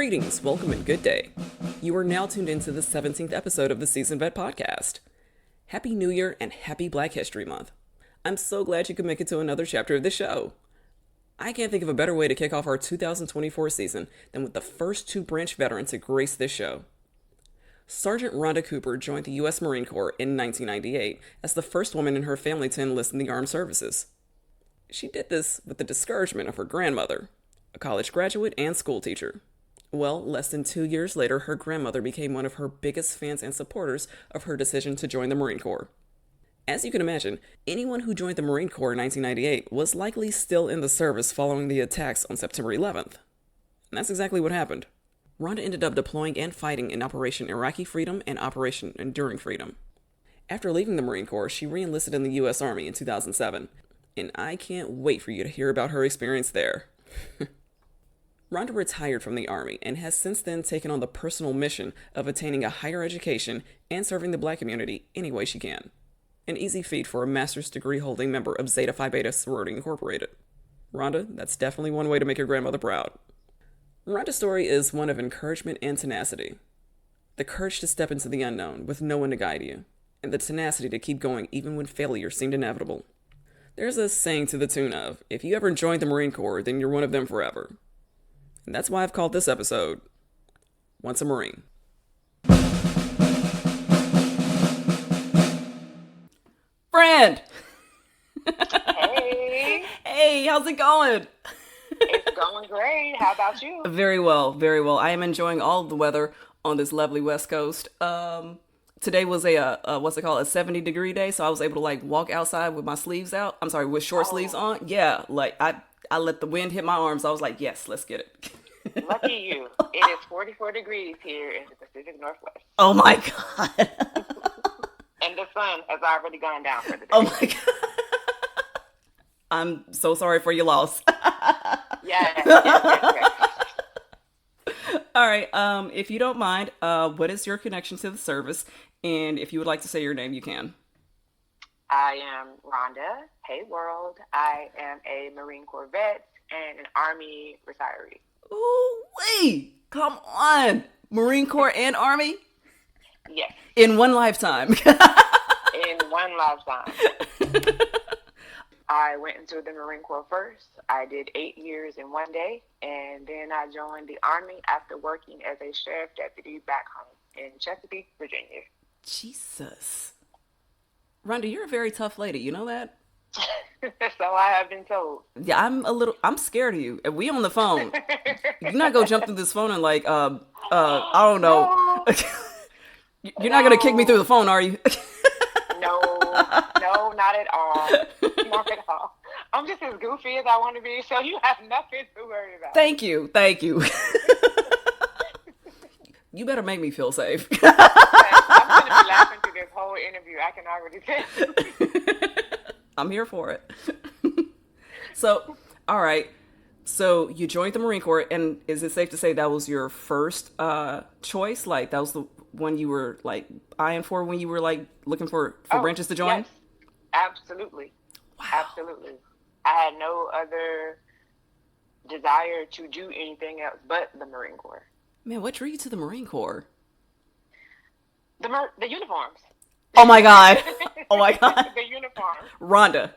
Greetings, welcome, and good day. You are now tuned into the 17th episode of the Seasoned Vet Podcast. Happy New Year and happy Black History Month. I'm so glad you could make it to another chapter of this show. I can't think of a better way to kick off our 2024 season than with the first two branch veterans to grace this show. Sergeant Ronnda Cooper joined the U.S. Marine Corps in 1998 as the first woman in her family to enlist in the armed services. She did this with the discouragement of her grandmother, a college graduate and school teacher. Well, less than 2 years later, her grandmother became one of her biggest fans and supporters of her decision to join the Marine Corps. As you can imagine, anyone who joined the Marine Corps in 1998 was likely still in the service following the attacks on September 11th. And that's exactly what happened. Ronnda ended up deploying and fighting in Operation Iraqi Freedom and Operation Enduring Freedom. After leaving the Marine Corps, she reenlisted in the U.S. Army in 2007, and I can't wait for you to hear about her experience there. Ronnda retired from the Army and has since then taken on the personal mission of attaining a higher education and serving the Black community any way she can. An easy feat for a master's degree holding member of Zeta Phi Beta Sorority Incorporated. Ronnda, that's definitely one way to make your grandmother proud. Ronnda's story is one of encouragement and tenacity. The courage to step into the unknown with no one to guide you, and the tenacity to keep going even when failure seemed inevitable. There's a saying to the tune of, if you ever joined the Marine Corps, then you're one of them forever. And that's why I've called this episode, Once a Marine. Friend! Hey! Hey, how's it going? It's going great. How about you? Very well, very well. I am enjoying all of the weather on this lovely West Coast. Today was a 70-degree day, so I was able to walk outside with my sleeves out. I'm sorry, with short sleeves on. Yeah, I let the wind hit my arms. I was like, yes, let's get it. Lucky you. It is 44 degrees here in the Pacific Northwest. Oh my God. And the sun has already gone down for the day. Oh my God. I'm so sorry for your loss. Yes. All right. If you don't mind, what is your connection to the service? And if you would like to say your name, you can. I am Ronnda. Hey, world. I am a Marine Corps vet and an Army retiree. Ooh, wait. Come on. Marine Corps and Army? Yes. In one lifetime. In one lifetime. I went into the Marine Corps first. I did 8 years in 1 day, and then I joined the Army after working as a sheriff deputy back home in Chesapeake, Virginia. Jesus. Ronnda, you're a very tough lady. You know that? So I have been told. Yeah, I'm scared of you. If we on the phone, you're not gonna jump through this phone and I don't know. No. You're not gonna kick me through the phone, are you? No, not at all. Not at all. I'm just as goofy as I want to be, so you have nothing to worry about. Thank you. You better make me feel safe. I'm going to be laughing through this whole interview. I can already tell. I'm here for it. So, all right. So you joined the Marine Corps, and is it safe to say that was your first choice? Like that was the one you were eyeing for when you were looking for branches to join? Yes, absolutely. Wow. Absolutely. I had no other desire to do anything else but the Marine Corps. Man, what drew you to the Marine Corps? The uniforms. Oh my God. Oh my God. The uniforms. Ronnda.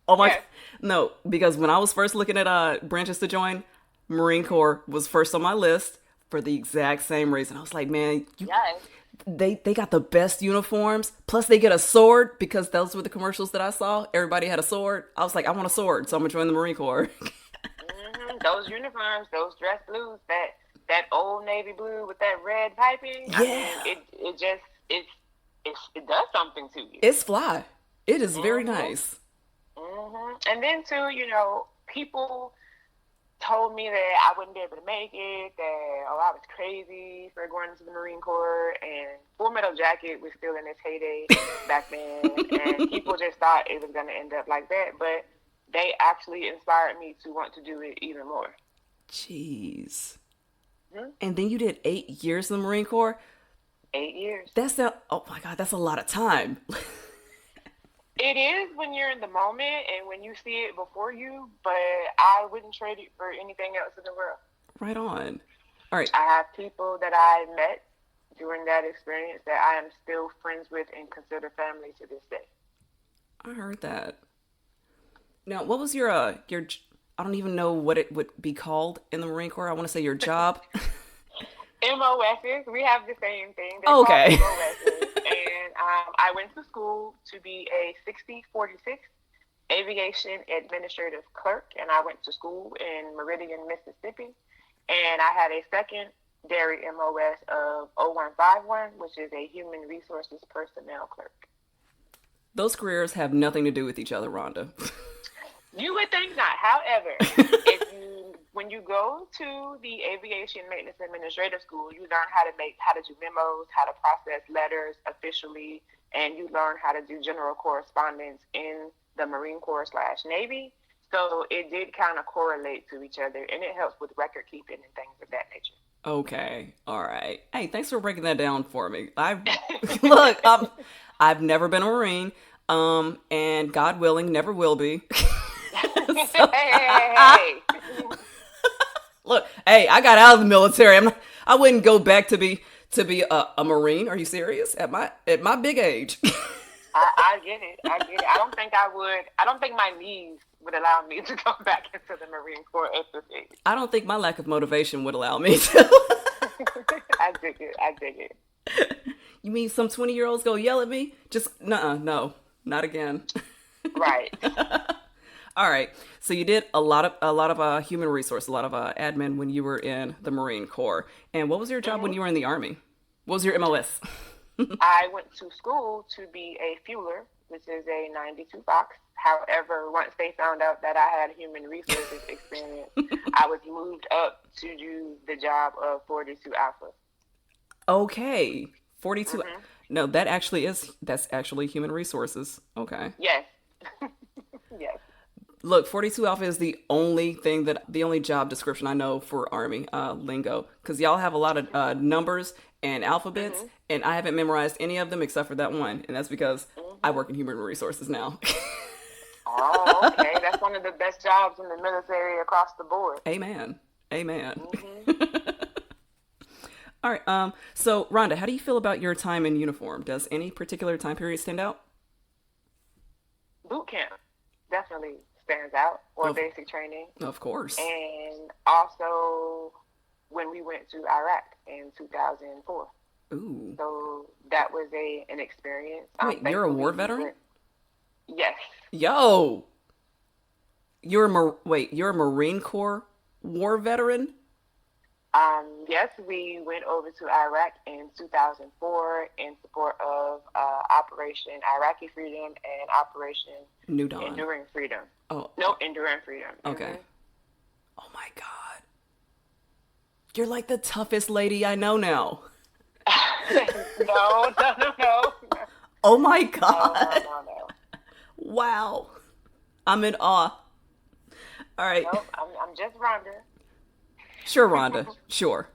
Oh my. Yes. No, because when I was first looking at branches to join, Marine Corps was first on my list for the exact same reason. I was like, man, Yes. they got the best uniforms. Plus they get a sword because those were the commercials that I saw. Everybody had a sword. I was like, I want a sword, so I'm gonna join the Marine Corps. Mm-hmm. Those uniforms, those dress blues, that old navy blue with that red piping. Yeah. I mean, it does something to you. It's fly. It is very nice. Mm-hmm. And then too, people told me that I wouldn't be able to make it, that I was crazy for going into the Marine Corps, and Full Metal Jacket was still in its heyday back then, and people just thought it was going to end up like that, but they actually inspired me to want to do it even more. Jeez. Mm-hmm. And then you did 8 years in the Marine Corps? 8 years. Oh my God, that's a lot of time. It is when you're in the moment and when you see it before you, but I wouldn't trade it for anything else in the world. Right on. All right. I have people that I met during that experience that I am still friends with and consider family to this day. I heard that. Now, what was your I don't even know what it would be called in the Marine Corps. I want to say your job. MOSs, we have the same thing. They're Okay. called MOSs. And I went to school to be a 6046 aviation administrative clerk, and I went to school in Meridian, Mississippi. And I had a secondary MOS of 0151, which is a human resources personnel clerk. Those careers have nothing to do with each other, Rhonda. You would think not. However, when you go to the aviation maintenance administrative school, you learn how to do memos, how to process letters officially, and you learn how to do general correspondence in the Marine Corps / Navy. So it did kind of correlate to each other, and it helps with record keeping and things of that nature. Okay. All right. Hey, thanks for breaking that down for me. I've never been a Marine, and God willing, never will be. Hey. Look, hey, I got out of the military. I wouldn't go back to be a Marine. Are you serious? At my big age. I get it. I don't think I would. I don't think my knees would allow me to go back into the Marine Corps at this age. I don't think my lack of motivation would allow me to. I dig it. You mean some 20-year-olds go yell at me? Just no, not again. Right. All right. So you did a lot of human resource, a lot of admin when you were in the Marine Corps. And what was your job when you were in the Army? What was your MOS? I went to school to be a fueler, which is a 92 box. However, once they found out that I had human resources experience, I was moved up to do the job of 42 Alpha. Okay. 42. Mm-hmm. No, that's actually human resources. Okay. Yes. Yes. Look, 42 Alpha is the only job description I know for Army lingo, because y'all have a lot of numbers and alphabets, and I haven't memorized any of them except for that one, and that's because I work in human resources now. Oh, okay. That's one of the best jobs in the military across the board. Amen. All right. So, Rhonda, how do you feel about your time in uniform? Does any particular time period stand out? Boot camp definitely stands out, or basic training. Of course. And also when we went to Iraq in 2004. Ooh. So that was an experience. Wait, you're a war veteran? Yes. Yo. You're a Marine Corps war veteran? Yes, we went over to Iraq in 2004 in support of Operation Iraqi Freedom and Operation New Dawn. Enduring Freedom. Oh. No, Enduring Freedom. Okay. Mm-hmm. Oh my God. You're like the toughest lady I know now. No. Oh my God. No. Wow. I'm in awe. All right. Nope, I'm just Rhonda. Sure, Rhonda. Sure.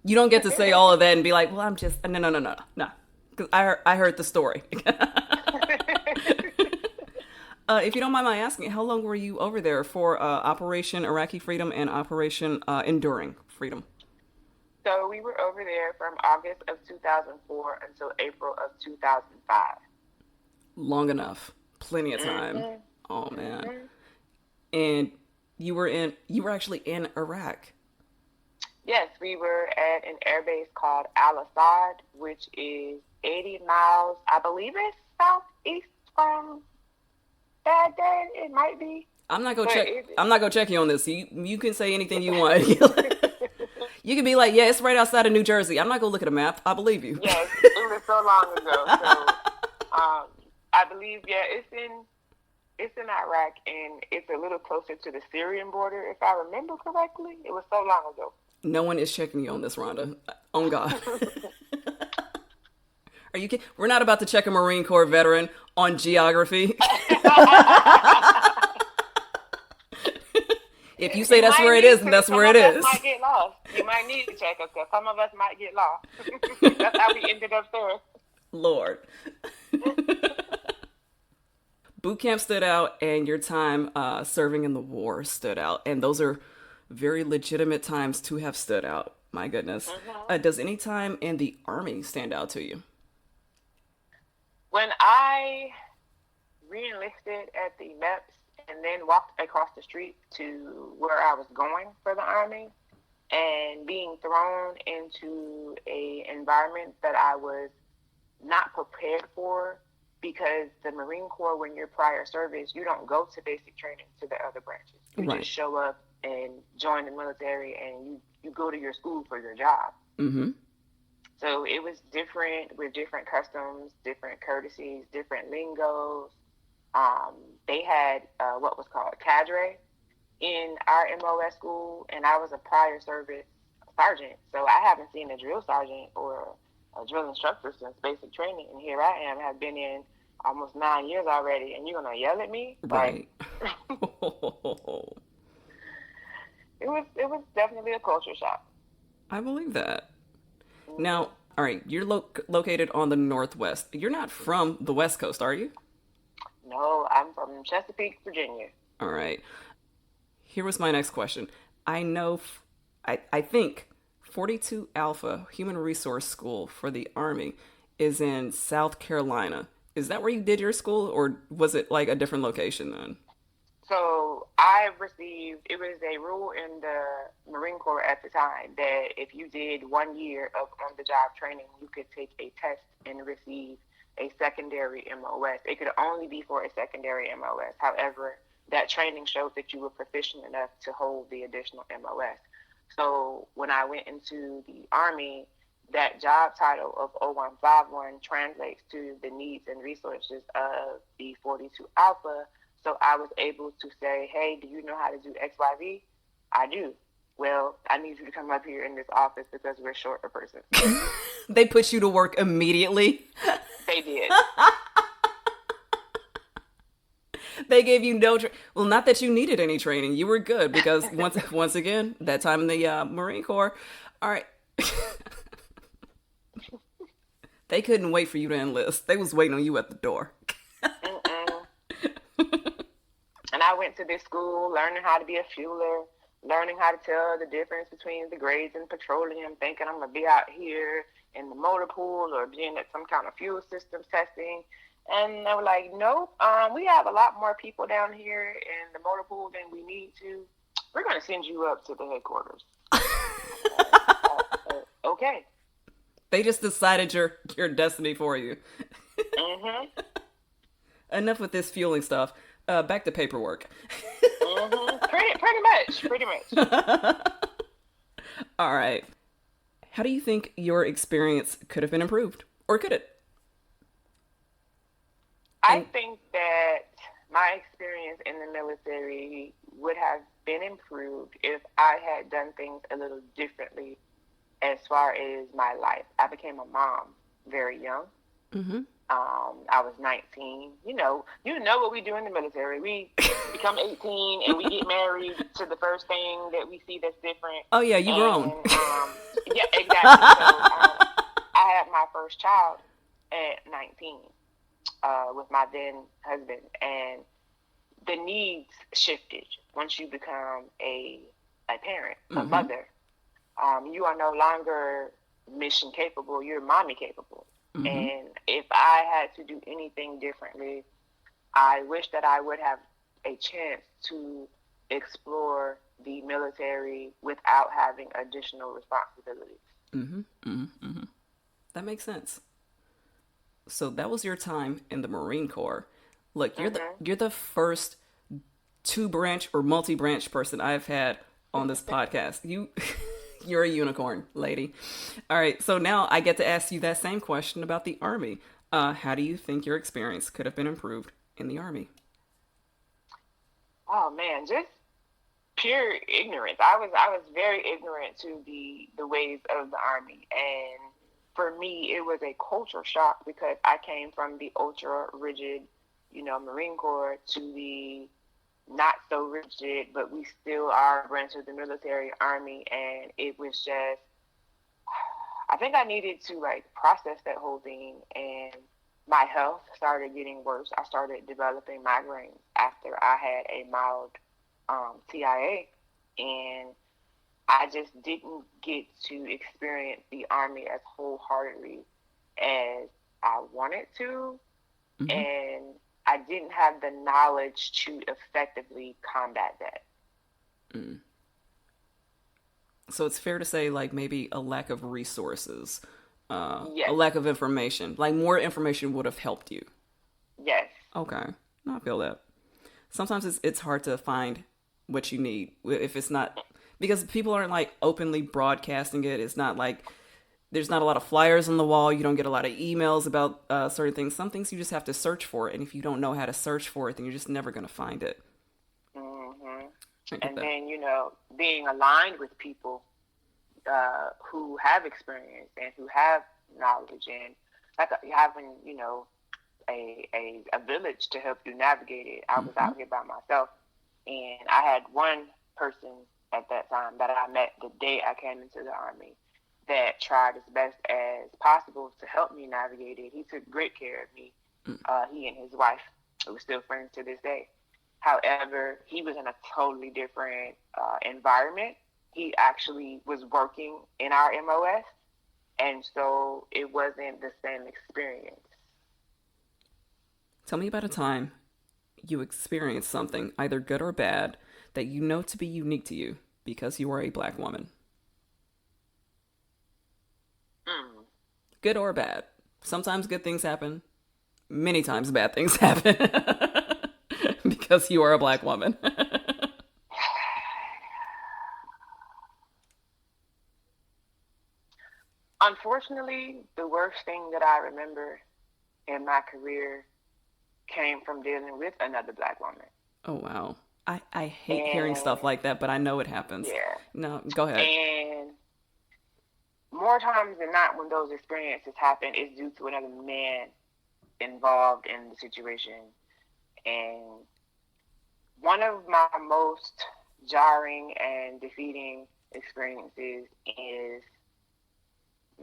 You don't get to say all of that and be like, well, I'm just... No. Because I heard the story. If you don't mind my asking, how long were you over there for Operation Iraqi Freedom and Operation Enduring Freedom? So we were over there from August of 2004 until April of 2005. Long enough. Plenty of time. Mm-hmm. Oh, man. Mm-hmm. And you were actually in Iraq. Yes, we were at an airbase called Al-Assad, which is 80 miles, I believe it's southeast from Baghdad. It might be. I'm not gonna check you on this. You can say anything you want. You can be like, yeah, it's right outside of New Jersey. I'm not gonna look at a map. I believe you. Yes, it was so long ago. So, I believe, it's in Iraq, and it's a little closer to the Syrian border, if I remember correctly. It was so long ago. No one is checking you on this, Rhonda. On God. Are you kidding? We're not about to check a Marine Corps veteran on geography. If you say that's where it is, then that's where it is. Might get lost. You might need to check us, because some of us might get lost. That's how we ended up there. Lord. Boot camp stood out, and your time serving in the war stood out. And those are very legitimate times to have stood out. My goodness. Mm-hmm. Does any time in the Army stand out to you? When I reenlisted at the MEPS and then walked across the street to where I was going for the Army, and being thrown into a environment that I was not prepared for, because the Marine Corps, when you're prior service, you don't go to basic training to the other branches. You Right. just show up and join the military, and you go to your school for your job. Mm-hmm. So it was different with different customs, different courtesies, different lingos. They had what was called cadre in our MOS school, and I was a prior service sergeant. So I haven't seen a drill sergeant or a drill instructor since basic training. And here I am, have been in almost 9 years already, and you're going to yell at me? Right. It was definitely a culture shock. I believe that. Now, all right, you're located on the Northwest. You're not from the West Coast, are you? No, I'm from Chesapeake, Virginia. All right. Here was my next question. I know, I think 42 Alpha Human Resource School for the Army is in South Carolina. Is that where you did your school, or was it like a different location then? So it was a rule in the Marine Corps at the time that if you did 1 year of on-the-job training, you could take a test and receive a secondary MOS. It could only be for a secondary MOS. However, that training showed that you were proficient enough to hold the additional MOS. So when I went into the Army, that job title of 0151 translates to the needs and resources of the 42 Alpha. So I was able to say, hey, do you know how to do XYZ? I do. Well, I need you to come up here in this office because we're short a person. They put you to work immediately? They did. They gave you no well, not that you needed any training. You were good because once again, that time in the Marine Corps, all right. They couldn't wait for you to enlist. They was waiting on you at the door. And I went to this school learning how to be a fueler, learning how to tell the difference between the grades in petroleum, thinking I'm going to be out here in the motor pool or being at some kind of fuel systems testing. And they were like, nope, we have a lot more people down here in the motor pool than we need to. We're going to send you up to the headquarters. Okay. They just decided your destiny for you. Mm-hmm. Enough with this fueling stuff. Back to paperwork. Mm-hmm. Pretty much. All right. How do you think your experience could have been improved? Or could it? I think that my experience in the military would have been improved if I had done things a little differently as far as my life. I became a mom very young. Mm-hmm. I was 19. You know what we do in the military. We become 18 and we get married to the first thing that we see that's different. Oh yeah, you grown. Yeah, exactly. So I had my first child at 19 with my then husband, and the needs shifted once you become a parent, a Mm-hmm. mother. You are no longer mission capable. You're mommy capable. Mm-hmm. And if I had to do anything differently, I wish that I would have a chance to explore the military without having additional responsibilities. Mm-hmm. Mm-hmm. Mm-hmm. That makes sense. So that was your time in the Marine Corps. Look, you're the first 2-branch or multi-branch person I've had on this podcast. You're a unicorn, lady. All right, so now I get to ask you that same question about the Army. How do you think your experience could have been improved in the Army? Oh man, just pure ignorance. I was very ignorant to the ways of the Army, and for me, it was a culture shock because I came from the ultra rigid, Marine Corps to the not so rigid, but we still are a branch of the military Army, and it was just, I think I needed to process that whole thing, and my health started getting worse. I started developing migraines after I had a mild TIA, and I just didn't get to experience the Army as wholeheartedly as I wanted to, Mm-hmm. and I didn't have the knowledge to effectively combat that. Mm. So it's fair to say, like, maybe a lack of resources, a Yes, lack of information. Like, more information would have helped you. yes. Okay. No, I feel that. Sometimes it's hard to find what you need if it's not, because people aren't like openly broadcasting it. It's not like there's not a lot of flyers on the wall. You don't get a lot of emails about certain things. Some things you just have to search for it, and if you don't know how to search for it, then you're just never going to find it. hmm I get And that. then, being aligned with people who have experience and who have knowledge, and like having, a village to help you navigate it. I was Mm-hmm. out here by myself, and I had one person at that time that I met the day I came into the Army that tried as best as possible to help me navigate it. He took great care of me. He and his wife, who are still friends to this day. However, he was in a totally different environment. He actually was working in our MOS, and so it wasn't the same experience. Tell me about a time you experienced something, either good or bad, that you know to be unique to you because you are a black woman. Mm. Good or bad. Sometimes good things happen. Many times bad things happen because you are a black woman. Unfortunately, the worst thing that I remember in my career came from dealing with another black woman. Oh, wow. I hate hearing stuff And like that, but I know it happens. yeah, No, go ahead. and more times than not, when those experiences happen, it's due to another man involved in the situation. And one of my most jarring and defeating experiences is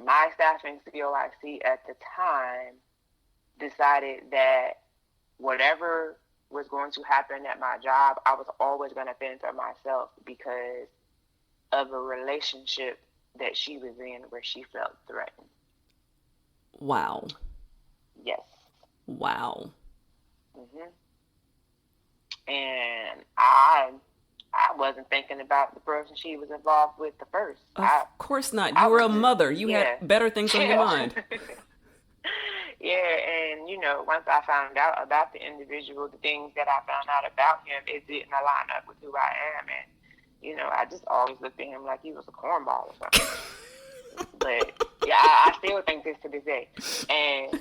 my staffing COIC at the time decided that whatever was going to happen at my job, I was always going to fend for myself because of a relationship that she was in where she felt threatened. Wow. Yes. Wow. hmm And I wasn't thinking about the person she was involved with the first. Of course not. You I were was a just, mother. You had yeah. better things on your Yeah. mind. Yeah, and once I found out about the individual, the things that I found out about him, it didn't align up with who I am, and I just always looked at him like he was a cornball or something. But yeah, I still think this to this day, and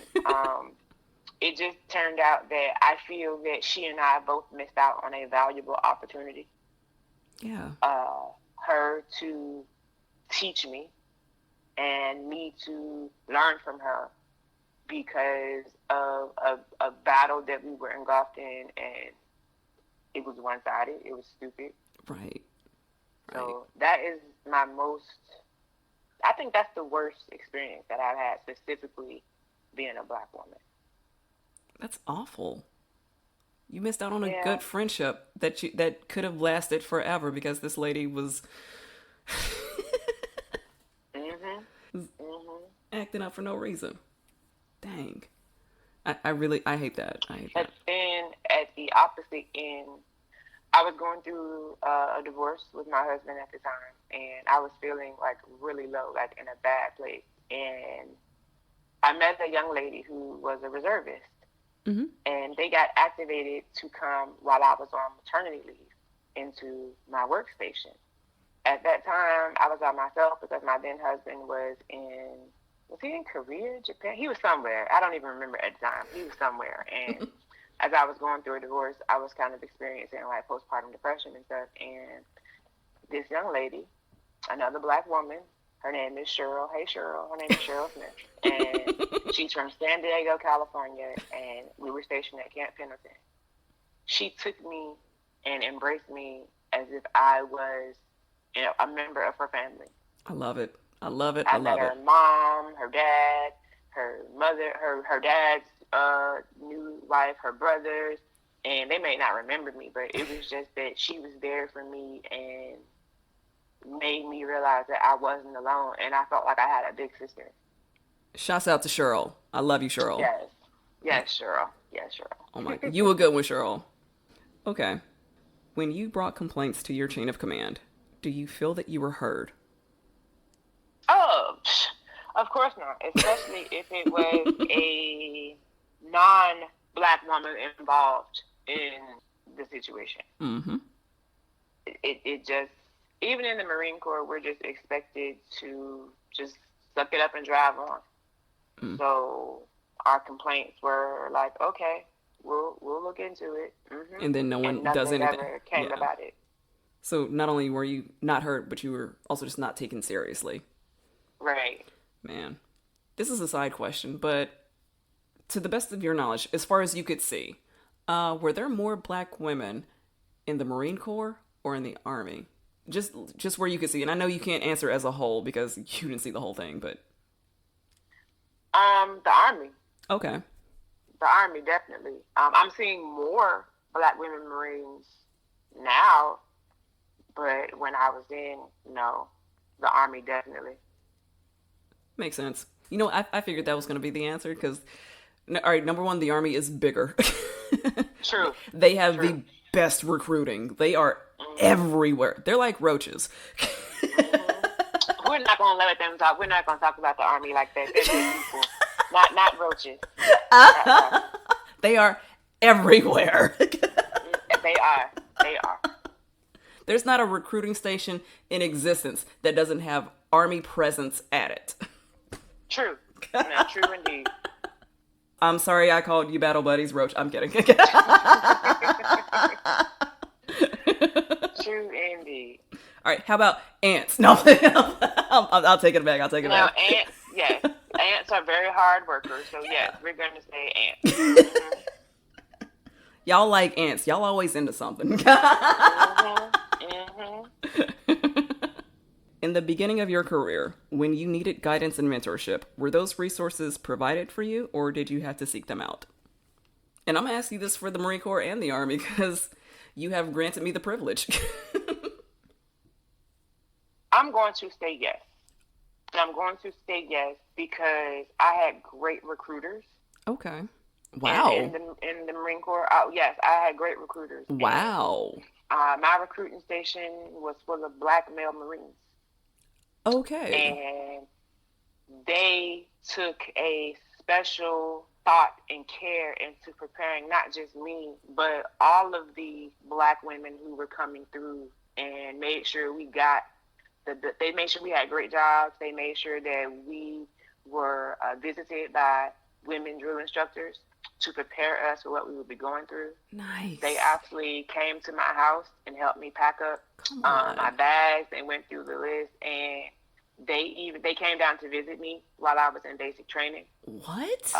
it just turned out that I feel that she and I both missed out on a valuable opportunity. Yeah. Her to teach me, and me to learn from her, because of a battle that we were engulfed in, and it was one-sided. It was stupid. Right. So that is I think that's the worst experience that I've had, specifically being a black woman. That's awful. You missed out on a Yeah. good friendship that could have lasted forever because this lady was Mhm. Mhm. acting up for no reason. Dang. I hate that. I hate But that. then at the opposite end, I was going through a divorce with my husband at the time, and I was feeling like really low, like in a bad place. And I met a young lady who was a reservist, Mm-hmm. and they got activated to come while I was on maternity leave into my workstation. At that time, I was by myself because my then husband was he in Korea, Japan? He was somewhere. I don't even remember at the time. He was somewhere. And as I was going through a divorce, I was kind of experiencing like postpartum depression and stuff. And this young lady, another black woman, her name is Cheryl. Hey, Cheryl. Her name is Cheryl Smith. And she's from San Diego, California. And we were stationed at Camp Pendleton. She took me and embraced me as if I was, a member of her family. I love it. I love it. I I met love her it. mom, her dad, her mother, her dad's new wife, her brothers, and they may not remember me, but it was just that she was there for me and made me realize that I wasn't alone, and I felt like I had a big sister. Shouts out to Cheryl. I love you, Cheryl. Yes, Cheryl. Yes, Cheryl. Oh my, you were good with Cheryl. Okay. When you brought complaints to your chain of command, do you feel that you were heard? Oh, of course not. Especially if it was a non-Black woman involved in the situation. Mm-hmm. It just, even in the Marine Corps, we're just expected to just suck it up and drive on. Mm. So our complaints were like, okay, we'll look into it. Mm-hmm. And then no one does anything. Ever came about it. So not only were you not hurt, but you were also just not taken seriously. Right. Man, this is a side question, but to the best of your knowledge, as far as you could see, were there more Black women in the Marine Corps or in the Army? Just where you could see. And I know you can't answer as a whole because you didn't see the whole thing, but... The Army. Okay. The Army, definitely. I'm seeing more Black women Marines now, but when I was in, no, the Army, definitely. Makes sense. You know, I figured that was going to be the answer because, all right, number one, the Army is bigger. True. They have the best recruiting. They are everywhere. They're like roaches. We're not going to let them talk. We're not going to talk about the Army like that. They're good people. Not roaches. They are everywhere. They are. There's not a recruiting station in existence that doesn't have Army presence at it. True. No, true indeed. I'm sorry I called you Battle Buddies Roach. I'm kidding. True indeed. All right, how about ants? No, I'll take it back. Back. Ants, yes. Ants are very hard workers, so yes, we're going to say ants. Y'all like ants. Y'all always into something. In the beginning of your career, when you needed guidance and mentorship, were those resources provided for you, or did you have to seek them out? And I'm going to ask you this for the Marine Corps and the Army, because you have granted me the privilege. I'm going to say yes. And I'm going to say yes because I had great recruiters. Okay. Wow. In the Marine Corps, yes, I had great recruiters. Wow. And, my recruiting station was full of Black male Marines. Okay. And they took a special thought and care into preparing not just me, but all of the Black women who were coming through, and made sure we got they made sure we had great jobs. They made sure that we were visited by women drill instructors to prepare us for what we would be going through. Nice. They actually came to my house and helped me pack up my bags and went through the list, and they came down to visit me while I was in basic training. What?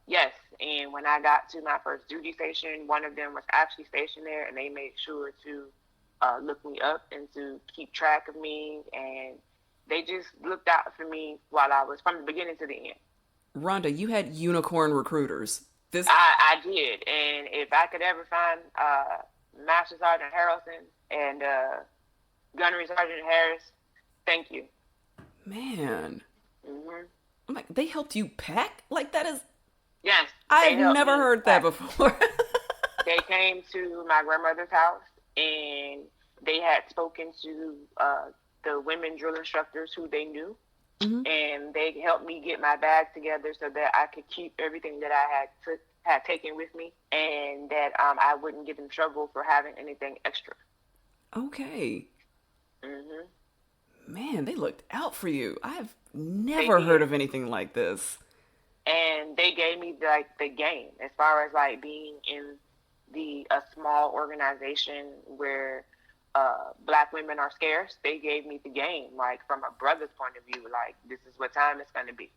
Yes. And when I got to my first duty station, one of them was actually stationed there, and they made sure to look me up and to keep track of me, and they just looked out for me while I was from the beginning to the end. Rhonda, you had unicorn recruiters. I did, and if I could ever find Master Sergeant Harrelson and Gunnery Sergeant Harris, thank you. Man. Mm-hmm. I'm like, they helped you pack? Like, that is... Yes. I've never heard that before. They came to my grandmother's house, and they had spoken to the women drill instructors who they knew. Mm-hmm. And they helped me get my bag together so that I could keep everything that I had taken with me, and that I wouldn't get in trouble for having anything extra. Okay. Mm-hmm. Man, they looked out for you. I've never heard of anything like this. And they gave me the game as far as being in a small organization where Black women are scarce. They gave me the game, from a brother's point of view, this is what time it's going to be.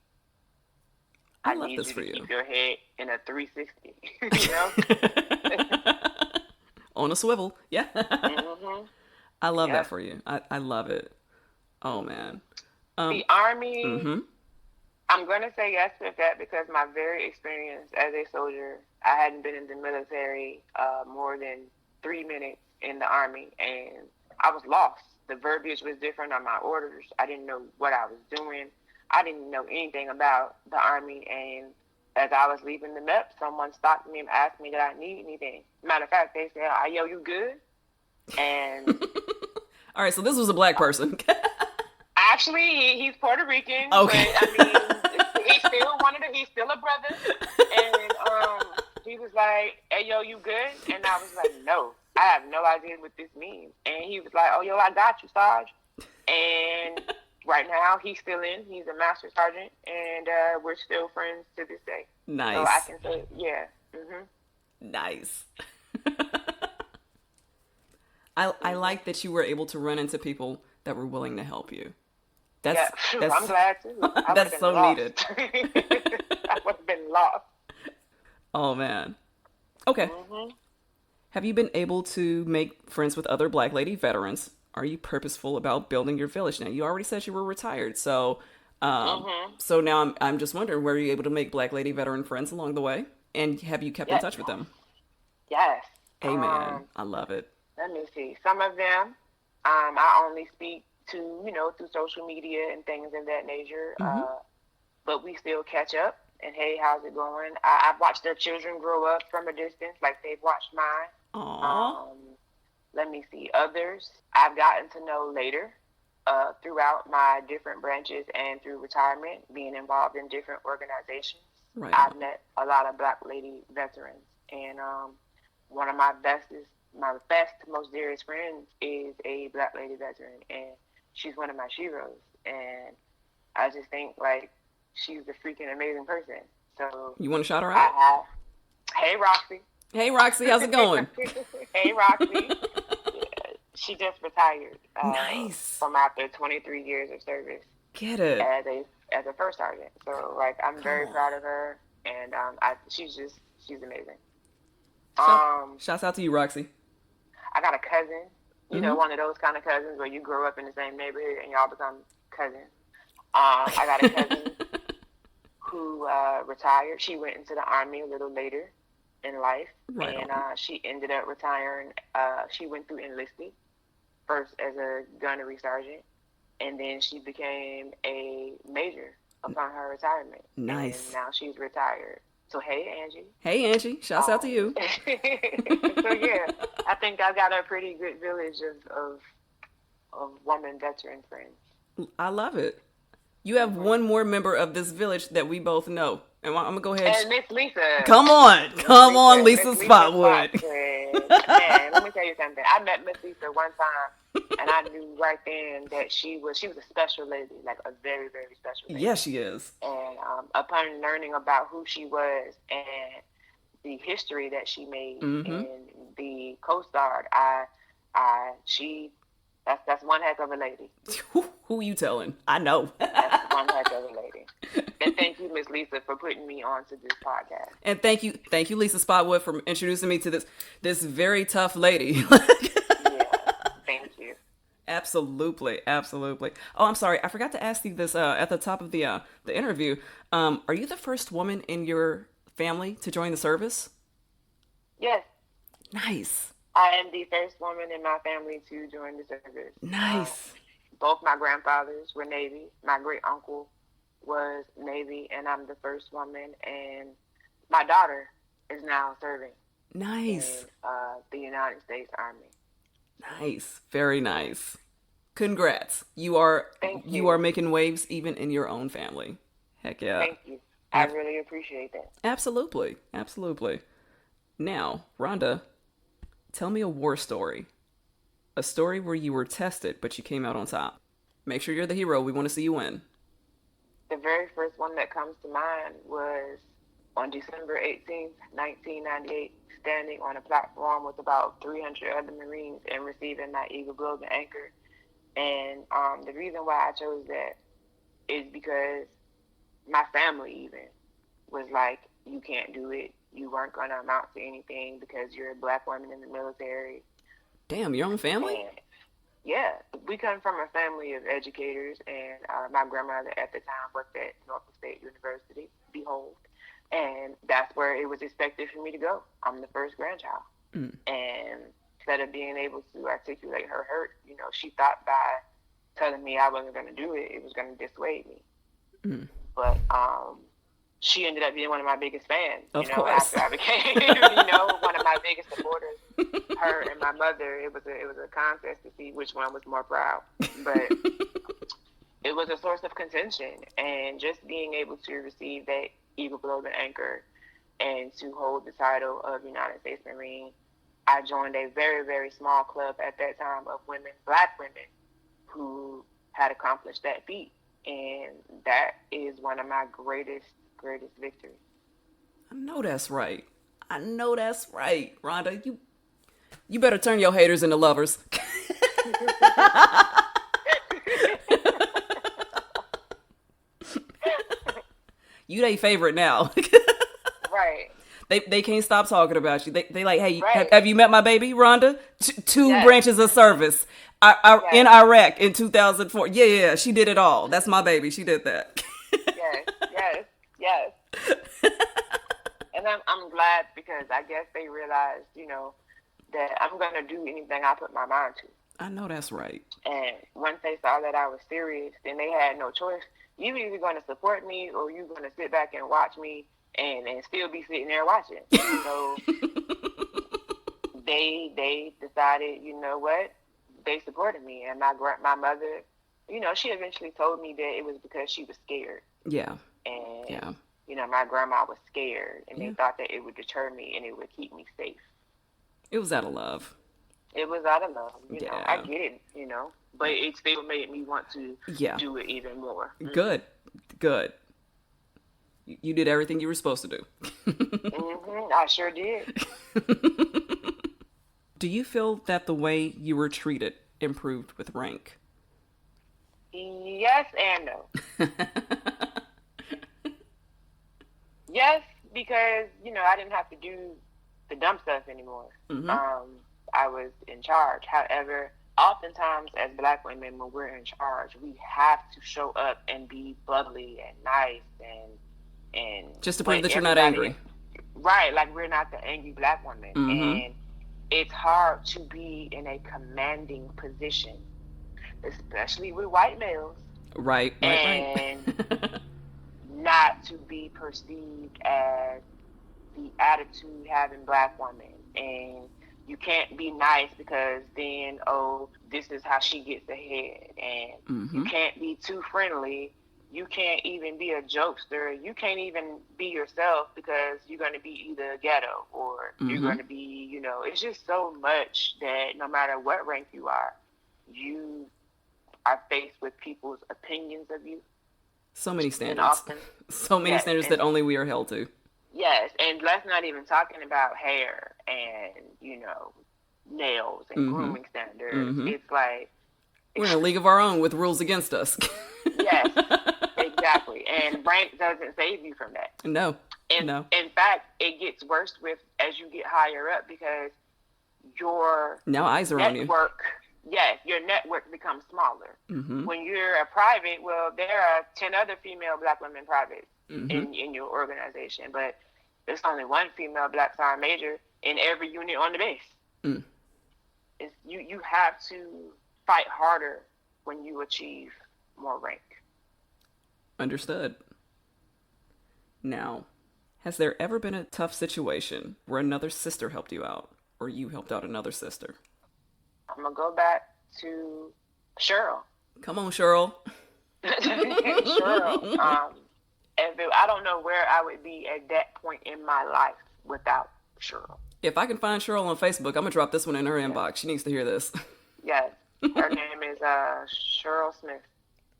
I love this for you. Keep your head in a 360, you know? On a swivel, yeah. Mm-hmm. I love that for you. I love it. Oh, man. The Army, mm-hmm. I'm going to say yes to that because my very experience as a soldier, I hadn't been in the military more than 3 minutes in the Army, and I was lost. The verbiage was different on my orders. I didn't know what I was doing. I didn't know anything about the Army. And as I was leaving the MEP, someone stopped me and asked me, did I need anything? Matter of fact, they said, yo, you good? And all right, so this was a black person. actually, he's Puerto Rican. Okay. But, I mean, he's still a brother. And he was like, hey, yo, you good? And I was like, no, I have no idea what this means. And he was like, oh, yo, I got you, Sarge. And right now, he's still in. He's a master sergeant, and we're still friends to this day. Nice. So I can say, yeah. Mm-hmm. Nice. I like that you were able to run into people that were willing to help you. That's I'm glad too. That's so lost. needed. I would have been lost. Oh, man. Okay. Mm-hmm. Have you been able to make friends with other Black lady veterans? Are you purposeful about building your village? Now, you already said you were retired, so so now I'm just wondering, were you able to make Black lady veteran friends along the way? And have you kept in touch with them? Yes. Amen. I love it. Let me see. Some of them, I only speak to, through social media and things of that nature. But we still catch up. And hey, how's it going? I've watched their children grow up from a distance, like they've watched mine. Aww. Let me see. Others I've gotten to know later throughout my different branches and through retirement, being involved in different organizations. Right. I've met a lot of Black lady veterans. And one of my best, most dearest friends is a Black lady veteran. And she's one of my sheroes. And I just think, like, she's a freaking amazing person. So you want to shout her out? Hey, Roxy. Hey, Roxy, how's it going? Hey, Roxy. Yeah, she just retired. Nice. From after 23 years of service. Get it. As a first sergeant. So, like, I'm very proud of her, and she's amazing. Shouts out to you, Roxy. I got a cousin. You know, one of those kind of cousins where you grow up in the same neighborhood and y'all become cousins. I got a cousin who retired. She went into the Army a little later in life, and she ended up retiring. She went through enlisted first as a gunnery sergeant, and then she became a major upon her retirement. Nice. And now she's retired. So hey, Angie. Hey, Angie. Shouts out to you. So yeah, I think I've got a pretty good village of woman veteran friends. I love it. You have one more member of this village that we both know. And I'm going to go ahead. And Miss Lisa. Come on, Lisa Spotwood. Man, let me tell you something. I met Miss Lisa one time, and I knew right then that she was a special lady, like a very, very special lady. Yes, she is. And upon learning about who she was and the history that she made in the Coast Guard, that's one heck of a lady. Who you telling? I know. That's one heck of a lady. And thank you, Miss Lisa, for putting me on to this podcast. And thank you, Lisa Spotwood, for introducing me to this very tough lady. Yeah, thank you. Absolutely. Oh, I'm sorry. I forgot to ask you this at the top of the interview. Are you the first woman in your family to join the service? Yes. Nice. I am the first woman in my family to join the service. Nice. Both my grandfathers were Navy. My great uncle was Navy, and I'm the first woman. And my daughter is now serving. Nice. In the United States Army. Nice. Very nice. Congrats. You are making waves even in your own family. Heck yeah. Thank you. I really appreciate that. Absolutely. Now, Ronnda, tell me a war story. A story where you were tested, but you came out on top. Make sure you're the hero. We want to see you win. The very first one that comes to mind was on December 18th, 1998, standing on a platform with about 300 other Marines and receiving that Eagle Golden Anchor. And the reason why I chose that is because my family even was like, you can't do it. You weren't going to amount to anything because you're a Black woman in the military. Damn, your own family? And, yeah. We come from a family of educators, and my grandmother at the time worked at Norfolk State University, Behold. And that's where it was expected for me to go. I'm the first grandchild. And instead of being able to articulate her hurt, she thought by telling me I wasn't going to do it, it was going to dissuade me. Mm. But she ended up being one of my biggest fans. Of course. After I became, one of my biggest supporters. Her and my mother. It was a contest to see which one was more proud. But it was a source of contention, and just being able to receive that Eagle Below the Anchor and to hold the title of United States Marine, I joined a very, very small club at that time of women, Black women, who had accomplished that feat. And that is one of my greatest victories. I know that's right. Rhonda, you better turn your haters into lovers. You they favorite now. Right. They can't stop talking about you. They like, hey, right. have you met my baby, Rhonda? Two yes. branches of service. In Iraq in 2004. Yeah, she did it all. That's my baby. She did that. yes. And I'm glad, because I guess they realized, that I'm going to do anything I put my mind to. I know that's right. And once they saw that I was serious, then they had no choice. You either going to support me or you're going to sit back and watch me and still be sitting there watching. So they decided, you know what? They supported me. And my mother, she eventually told me that it was because she was scared. Yeah. And, my grandma was scared, and they thought that it would deter me and it would keep me safe. It was out of love. It was out of love. I get it, but it still made me want to do it even more. Good. You did everything you were supposed to do. I sure did. Do you feel that the way you were treated improved with rank? Yes and no. Yes, because, I didn't have to do the dumb stuff anymore. Mm-hmm. I was in charge. However, oftentimes as Black women, when we're in charge, we have to show up and be bubbly and nice and just to prove that you're not angry. Right, like we're not the angry Black woman. Mm-hmm. And it's hard to be in a commanding position, especially with white males. Right. Not to be perceived as the attitude having Black woman. And you can't be nice because then, this is how she gets ahead. And you can't be too friendly. You can't even be a jokester. You can't even be yourself because you're going to be either ghetto or you're going to be, it's just so much that no matter what rank you are faced with people's opinions of you. So many standards. Standards that only we are held to. Yes, and let's not even talking about hair and, nails and grooming standards. It's like... We're in a league of our own with rules against us. Yes, exactly. And rank doesn't save you from that. No. In fact, it gets worse as you get higher up because your now eyes are on you. Yes, your network becomes smaller. When you're a private, well, there are 10 other female Black women privates in your organization, but there's only one female Black Sergeant Major in every unit on the base. You have to fight harder when you achieve more rank. Understood. Now, has there ever been a tough situation where another sister helped you out, or you helped out another sister? I'm going to go back to Cheryl. Come on, Cheryl. Cheryl. I don't know where I would be at that point in my life without Cheryl. If I can find Cheryl on Facebook, I'm going to drop this one in her inbox. She needs to hear this. Yes. Her name is Cheryl Smith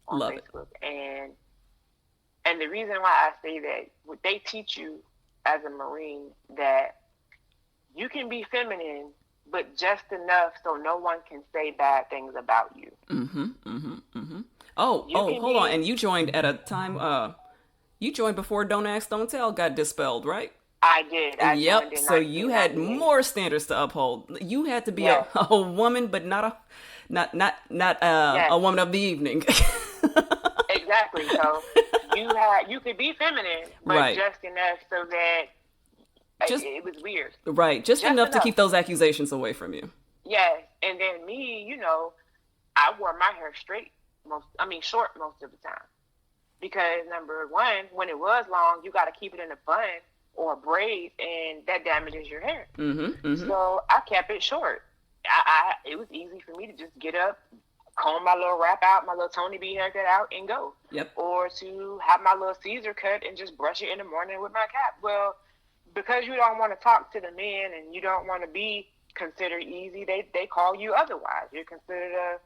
on Love Facebook. It. And the reason why I say that, they teach you as a Marine that you can be feminine, but just enough so no one can say bad things about you. Hold on. And you joined at a time, you joined before Don't Ask, Don't Tell got dispelled, right? I did. Yep. So you had more standards to uphold. You had to be a woman, but not a woman of the evening. Exactly. So you could be feminine, but just enough so that it was weird. Right. Just enough to keep those accusations away from you. Yes, and then me, I wore my hair short most of the time. Because number one, when it was long, you got to keep it in a bun or a braid, and that damages your hair. So I kept it short. It was easy for me to just get up, comb my little wrap out, my little Tony B haircut out, and go. Yep. Or to have my little Caesar cut and just brush it in the morning with my cap. Well, because you don't want to talk to the men and you don't want to be considered easy, they call you otherwise. You're considered a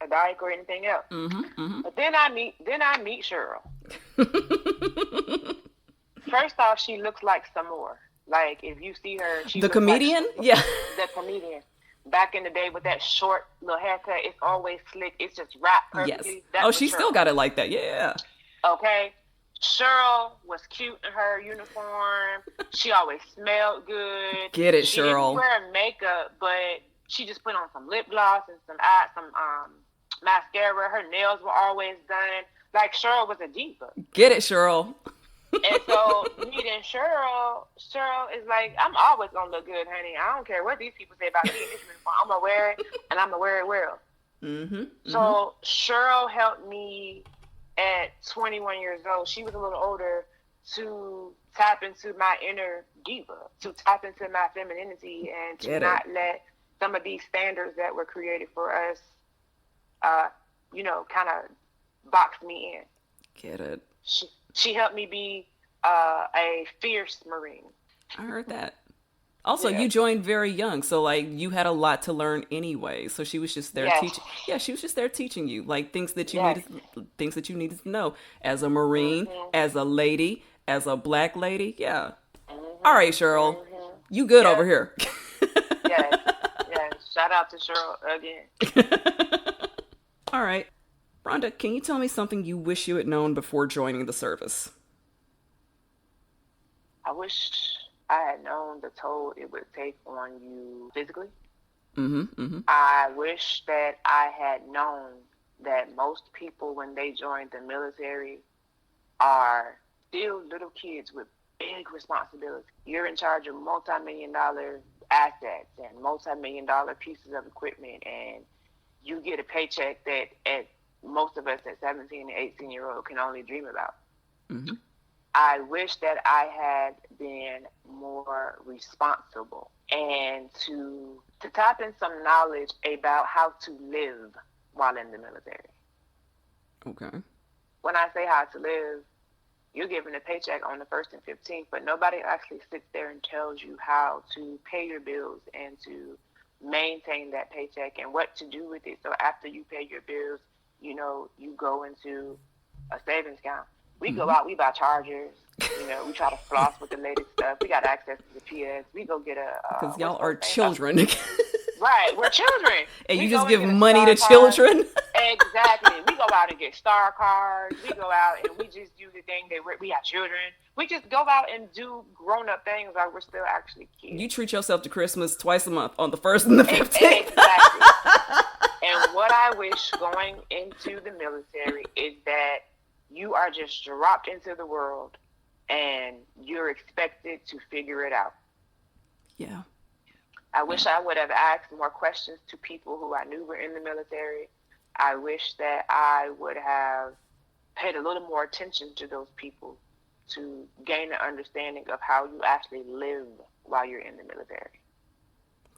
dyke or anything else. But then I meet Cheryl. First off, she looks like some more. Like, if you see her, she the comedian? The comedian. Back in the day with that short little haircut, it's always slick. It's just wrapped perfectly. Yes. She still got it like that. Yeah. Okay. Cheryl was cute in her uniform. She always smelled good. Get it, she Cheryl. Didn't wear makeup, but she just put on some lip gloss and some mascara. Her nails were always done. Like, Cheryl was a diva. Get it, Cheryl. And so meeting Cheryl is like, I'm always gonna look good, honey. I don't care what these people say about me. I'm gonna wear it, and I'm gonna wear it well. So Cheryl helped me at 21 years old. She was a little older, to tap into my inner diva, to tap into my femininity, and to not let some of these standards that were created for us, kind of box me in. Get it. She helped me be a fierce Marine. I heard that. Also, you joined very young, so like you had a lot to learn anyway. So she was just there teaching. Yeah, she was just there teaching you like things that you needed to know as a Marine, as a lady, as a Black lady. Yeah. All right, Cheryl, you good over here? Yes. Shout out to Cheryl again. All right. Ronnda, can you tell me something you wish you had known before joining the service? I wish I had known the toll it would take on you physically. I wish that I had known that most people, when they join the military, are still little kids with big responsibilities. You're in charge of multi-million-dollar assets and multi-million-dollar pieces of equipment, and you get a paycheck that at most of us at 17 and 18-year-old can only dream about. I wish that I had been more responsible and to tap in some knowledge about how to live while in the military. Okay. When I say how to live, you're given a paycheck on the 1st and 15th, but nobody actually sits there and tells you how to pay your bills and to maintain that paycheck and what to do with it. So after you pay your bills, you go into a savings account. We go out, we buy chargers. We try to floss with the latest stuff. We got access to the PS. We go get because y'all are children. Right, we're children. And you just give money to children? Exactly. We go out and get star cards. We go out and we just do the thing that we have children. We just go out and do grown-up things like we're still actually kids. You treat yourself to Christmas twice a month, on the 1st and the 15th. Exactly. And what I wish going into the military is that you are just dropped into the world and you're expected to figure it out. Yeah. I wish I would have asked more questions to people who I knew were in the military. I wish that I would have paid a little more attention to those people to gain an understanding of how you actually live while you're in the military.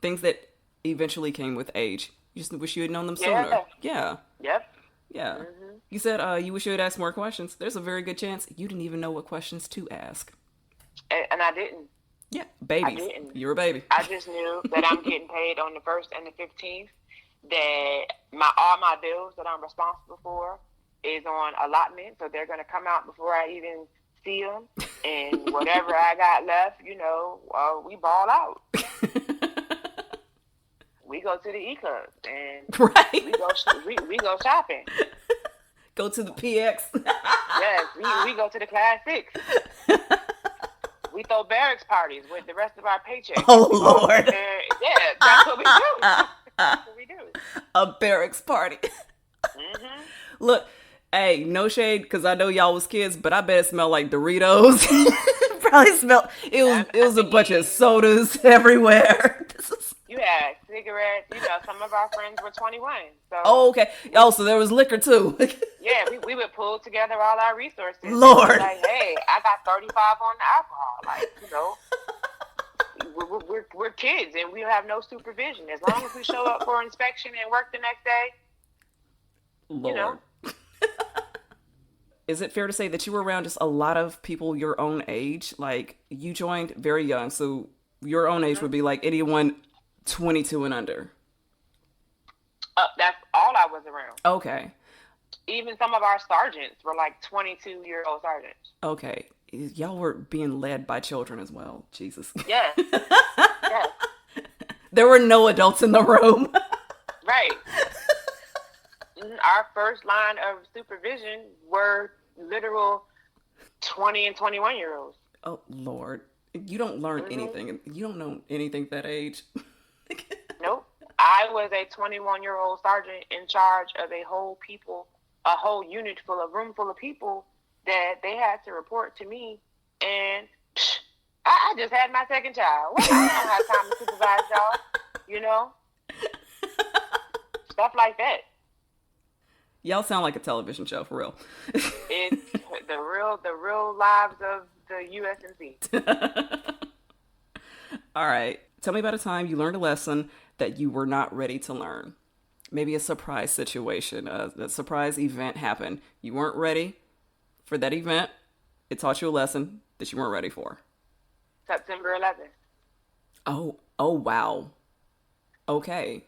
Things that eventually came with age. You just wish you had known them sooner. Yeah. Yep. Yeah. You said you wish you had asked more questions. There's a very good chance you didn't even know what questions to ask. And I didn't. Yeah, babies. I didn't. You're a baby. I just knew that I'm getting paid on the 1st and the 15th, that all my bills that I'm responsible for is on allotment, so they're going to come out before I even see them, and whatever I got left, we ball out. We go to the E-Club, and we go shopping. Go to the PX. Yes, we go to the Class 6. We throw barracks parties with the rest of our paycheck. Oh, Lord. Yeah, that's what we do. That's what we do. A barracks party. Look, hey, no shade, because I know y'all was kids, but I bet it smelled like Doritos. Probably smelled, it was a bunch of sodas everywhere. You had cigarettes. You know, some of our friends were 21. So Oh, okay. Oh, so there was liquor too. yeah, we would pull together all our resources. Lord. Like, hey, I got 35 on the alcohol. Like, you know, we're kids and we have no supervision. As long as we show up for inspection and work the next day, Lord. you know. Is it fair to say that you were around just a lot of people your own age? Like, you joined very young, so your own age would be like anyone 22 and under. That's all I was around. Okay. Even some of our sergeants were like 22-year-old sergeants. Okay. Y'all were being led by children as well. Jesus. Yes. Yes. There were no adults in the room. Right. Our first line of supervision were literal 20 and 21-year-olds. Oh, Lord. You don't learn anything. You don't know anything at that age. Nope. I was a 21-year-old sergeant in charge of a whole unit room full of people that they had to report to me. And I just had my second child. Well, I don't have time to supervise y'all, you know? Stuff like that. Y'all sound like a television show, for real. It's the real lives of the USNC. All right. Tell me about a time you learned a lesson that you were not ready to learn. Maybe a surprise situation, a surprise event happened. You weren't ready for that event. It taught you a lesson that you weren't ready for. September 11th. Oh, wow. Okay.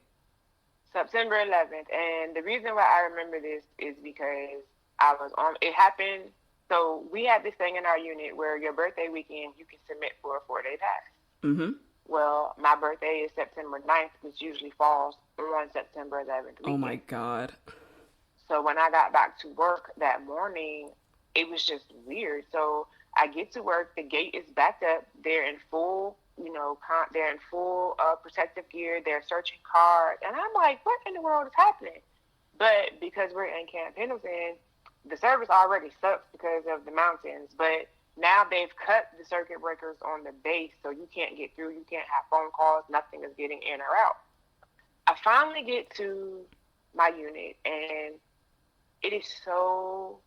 September 11th. And the reason why I remember this is because it happened. So we had this thing in our unit where your birthday weekend, you can submit for a 4-day pass. Mm-hmm. Well, my birthday is September 9th, which usually falls on September 11th weekend. Oh, my God. So when I got back to work that morning, it was just weird. So I get to work, the gate is backed up, they're in full, protective gear, they're searching cars, and I'm like, what in the world is happening? But because we're in Camp Pendleton, the service already sucks because of the mountains, but now they've cut the circuit breakers on the base, so you can't get through, you can't have phone calls, nothing is getting in or out. I finally get to my unit, and it is so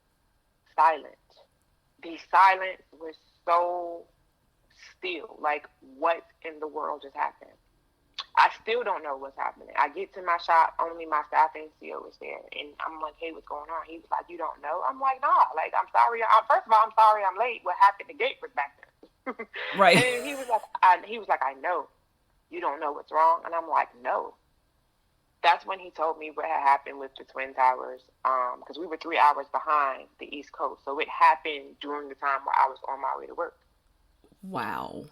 silent. The silence was so still. Like, what in the world just happened? I still don't know what's happening. I get to my shop, only my staff NCO is there. And I'm like, hey, what's going on? He was like, you don't know? I'm like, nah. Like, I'm sorry. First of all, I'm sorry I'm late. What happened? The gate was back there. Right. And he was like, I know. You don't know what's wrong? And I'm like, no. That's when he told me what had happened with the Twin Towers, because we were 3 hours behind the East Coast. So it happened during the time where I was on my way to work. Wow.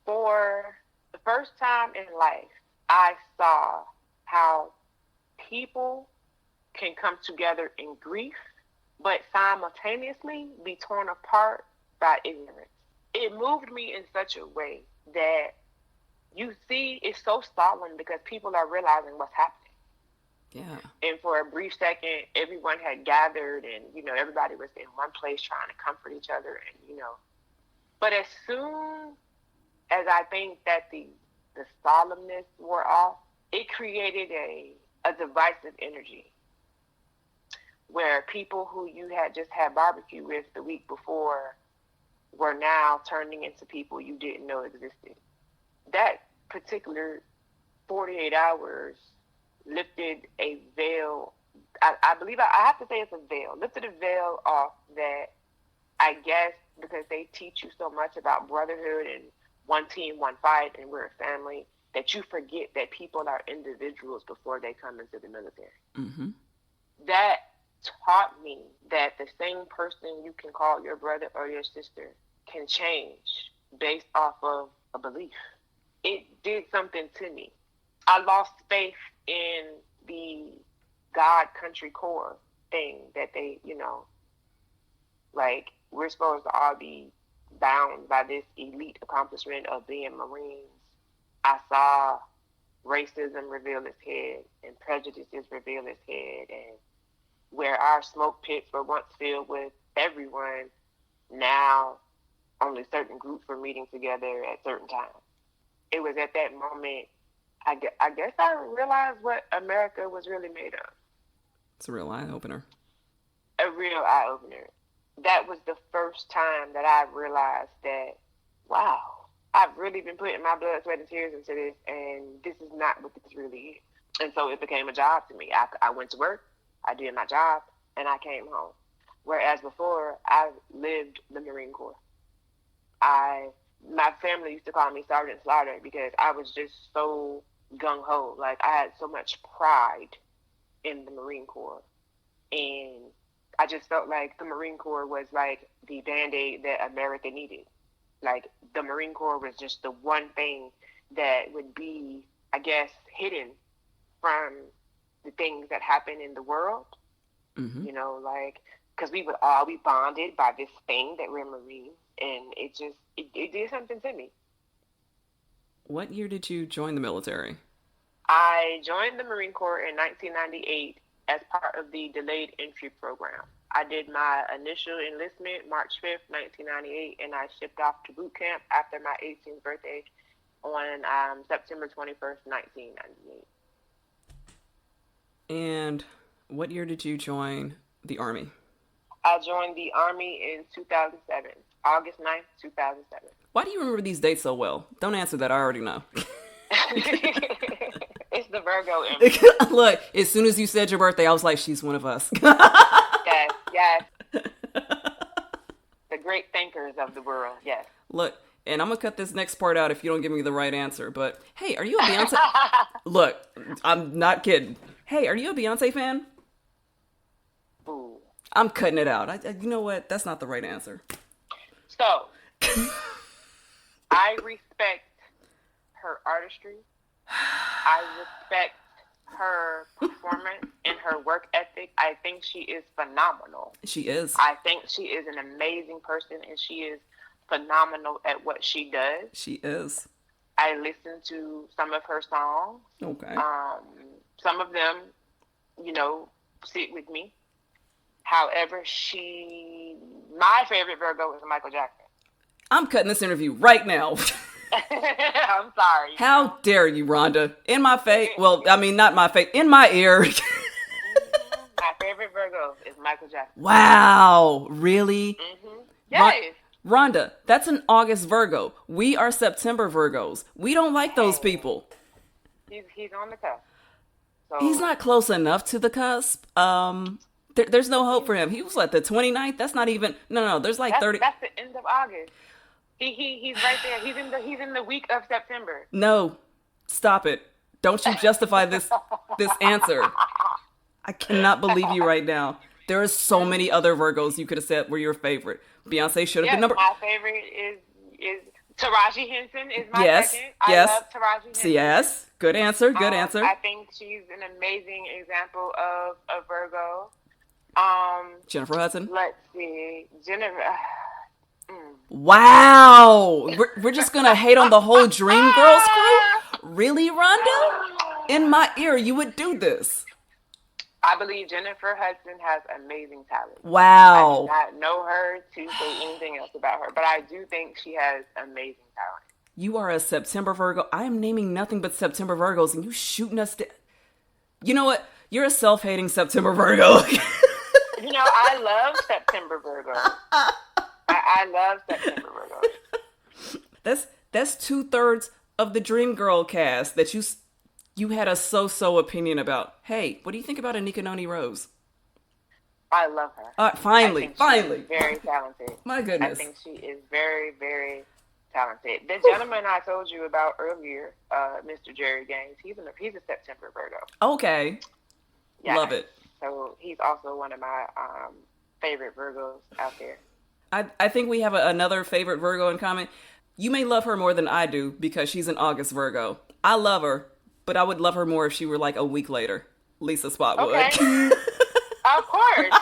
For the first time in life, I saw how people can come together in grief, but simultaneously be torn apart by ignorance. It moved me in such a way that you see it's so solemn because people are realizing what's happening. Yeah. And for a brief second, everyone had gathered and, everybody was in one place trying to comfort each other and, But as soon as I think that the solemnness wore off, it created a divisive energy where people who you had just had barbecue with the week before were now turning into people you didn't know existed. That particular 48 hours lifted a veil. I believe I have to say it's a veil. Lifted a veil off that, I guess, because they teach you so much about brotherhood and one team, one fight, and we're a family, that you forget that people are individuals before they come into the military. Mm-hmm. That taught me that the same person you can call your brother or your sister can change based off of a belief. It did something to me. I lost faith in the God country core thing that they, like we're supposed to all be bound by this elite accomplishment of being Marines. I saw racism reveal its head and prejudices reveal its head, and where our smoke pits were once filled with everyone, now only certain groups were meeting together at certain times. It was at that moment I guess I realized what America was really made of. It's a real eye-opener. A real eye-opener. That was the first time that I realized that, wow, I've really been putting my blood, sweat, and tears into this, and this is not what this really is. And so it became a job to me. I went to work, I did my job, and I came home. Whereas before, I lived the Marine Corps. My family used to call me Sergeant Slaughter because I was just so gung-ho. Like, I had so much pride in the Marine Corps. And I just felt like the Marine Corps was like the Band-Aid that America needed. Like, the Marine Corps was just the one thing that would be, I guess, hidden from the things that happen in the world. Mm-hmm. You know, like, because we would all be bonded by this thing that we're Marines. And it did something to me. What year did you join the military? I joined the Marine Corps in 1998 as part of the delayed entry program. I did my initial enlistment March 5th, 1998, and I shipped off to boot camp after my 18th birthday on September 21st, 1998. And what year did you join the Army? I joined the Army in 2007, August 9th, 2007. Why do you remember these dates so well? Don't answer that. I already know. It's the Virgo energy. Look, as soon as you said your birthday, I was like, she's one of us. Yes. The great thinkers of the world, yes. Look, and I'm going to cut this next part out if you don't give me the right answer, but hey, are you a Beyonce? Look, I'm not kidding. Hey, are you a Beyonce fan? Ooh. I'm cutting it out. You know what? That's not the right answer. So, I respect her artistry. I respect her performance and her work ethic. I think she is phenomenal. She is. I think she is an amazing person, and she is phenomenal at what she does. She is. I listen to some of her songs. Okay. Some of them, sit with me. However, my favorite Virgo is Michael Jackson. I'm cutting this interview right now. I'm sorry. How dare you, Rhonda? In my face. Well, I mean, not my face. In my ear. My favorite Virgo is Michael Jackson. Wow. Really? Mm-hmm. Yes. Rhonda, that's an August Virgo. We are September Virgos. We don't like those people. He's on the cusp. So. He's not close enough to the cusp. There's no hope for him. He was like the 29th. That's not even. No. There's like 30. That's the end of August. He's right there. He's in the week of September. No, stop it. Don't you justify this answer. I cannot believe you right now. There are so many other Virgos you could have said were your favorite. Beyonce should have been number. My favorite is Taraji Henson is my second. Yes. I love Taraji Henson. Yes. Good answer. Good answer. I think she's an amazing example of a Virgo. Jennifer Hudson. Let's see. Jennifer. Wow. We're just going to hate on the whole Dream Girls crew? Really, Rhonda? In my ear, you would do this. I believe Jennifer Hudson has amazing talent. Wow. I do not know her to say anything else about her, but I do think she has amazing talent. You are a September Virgo. I am naming nothing but September Virgos, and you shooting us down. You know what? You're a self-hating September Virgo. I love September Virgo. I love September Virgo. That's 2/3 of the Dream Girl cast that you had a so-so opinion about. Hey, what do you think about Anika Noni Rose? I love her. Finally. She's very talented. My goodness. I think she is very, very talented. The gentleman I told you about earlier, Mr. Jerry Gaines, he's a September Virgo. Okay. Yeah. Love it. So he's also one of my favorite Virgos out there. I think we have another favorite Virgo in common. You may love her more than I do because she's an August Virgo. I love her, but I would love her more if she were like a week later. Lisa Spotwood. Okay. Of course.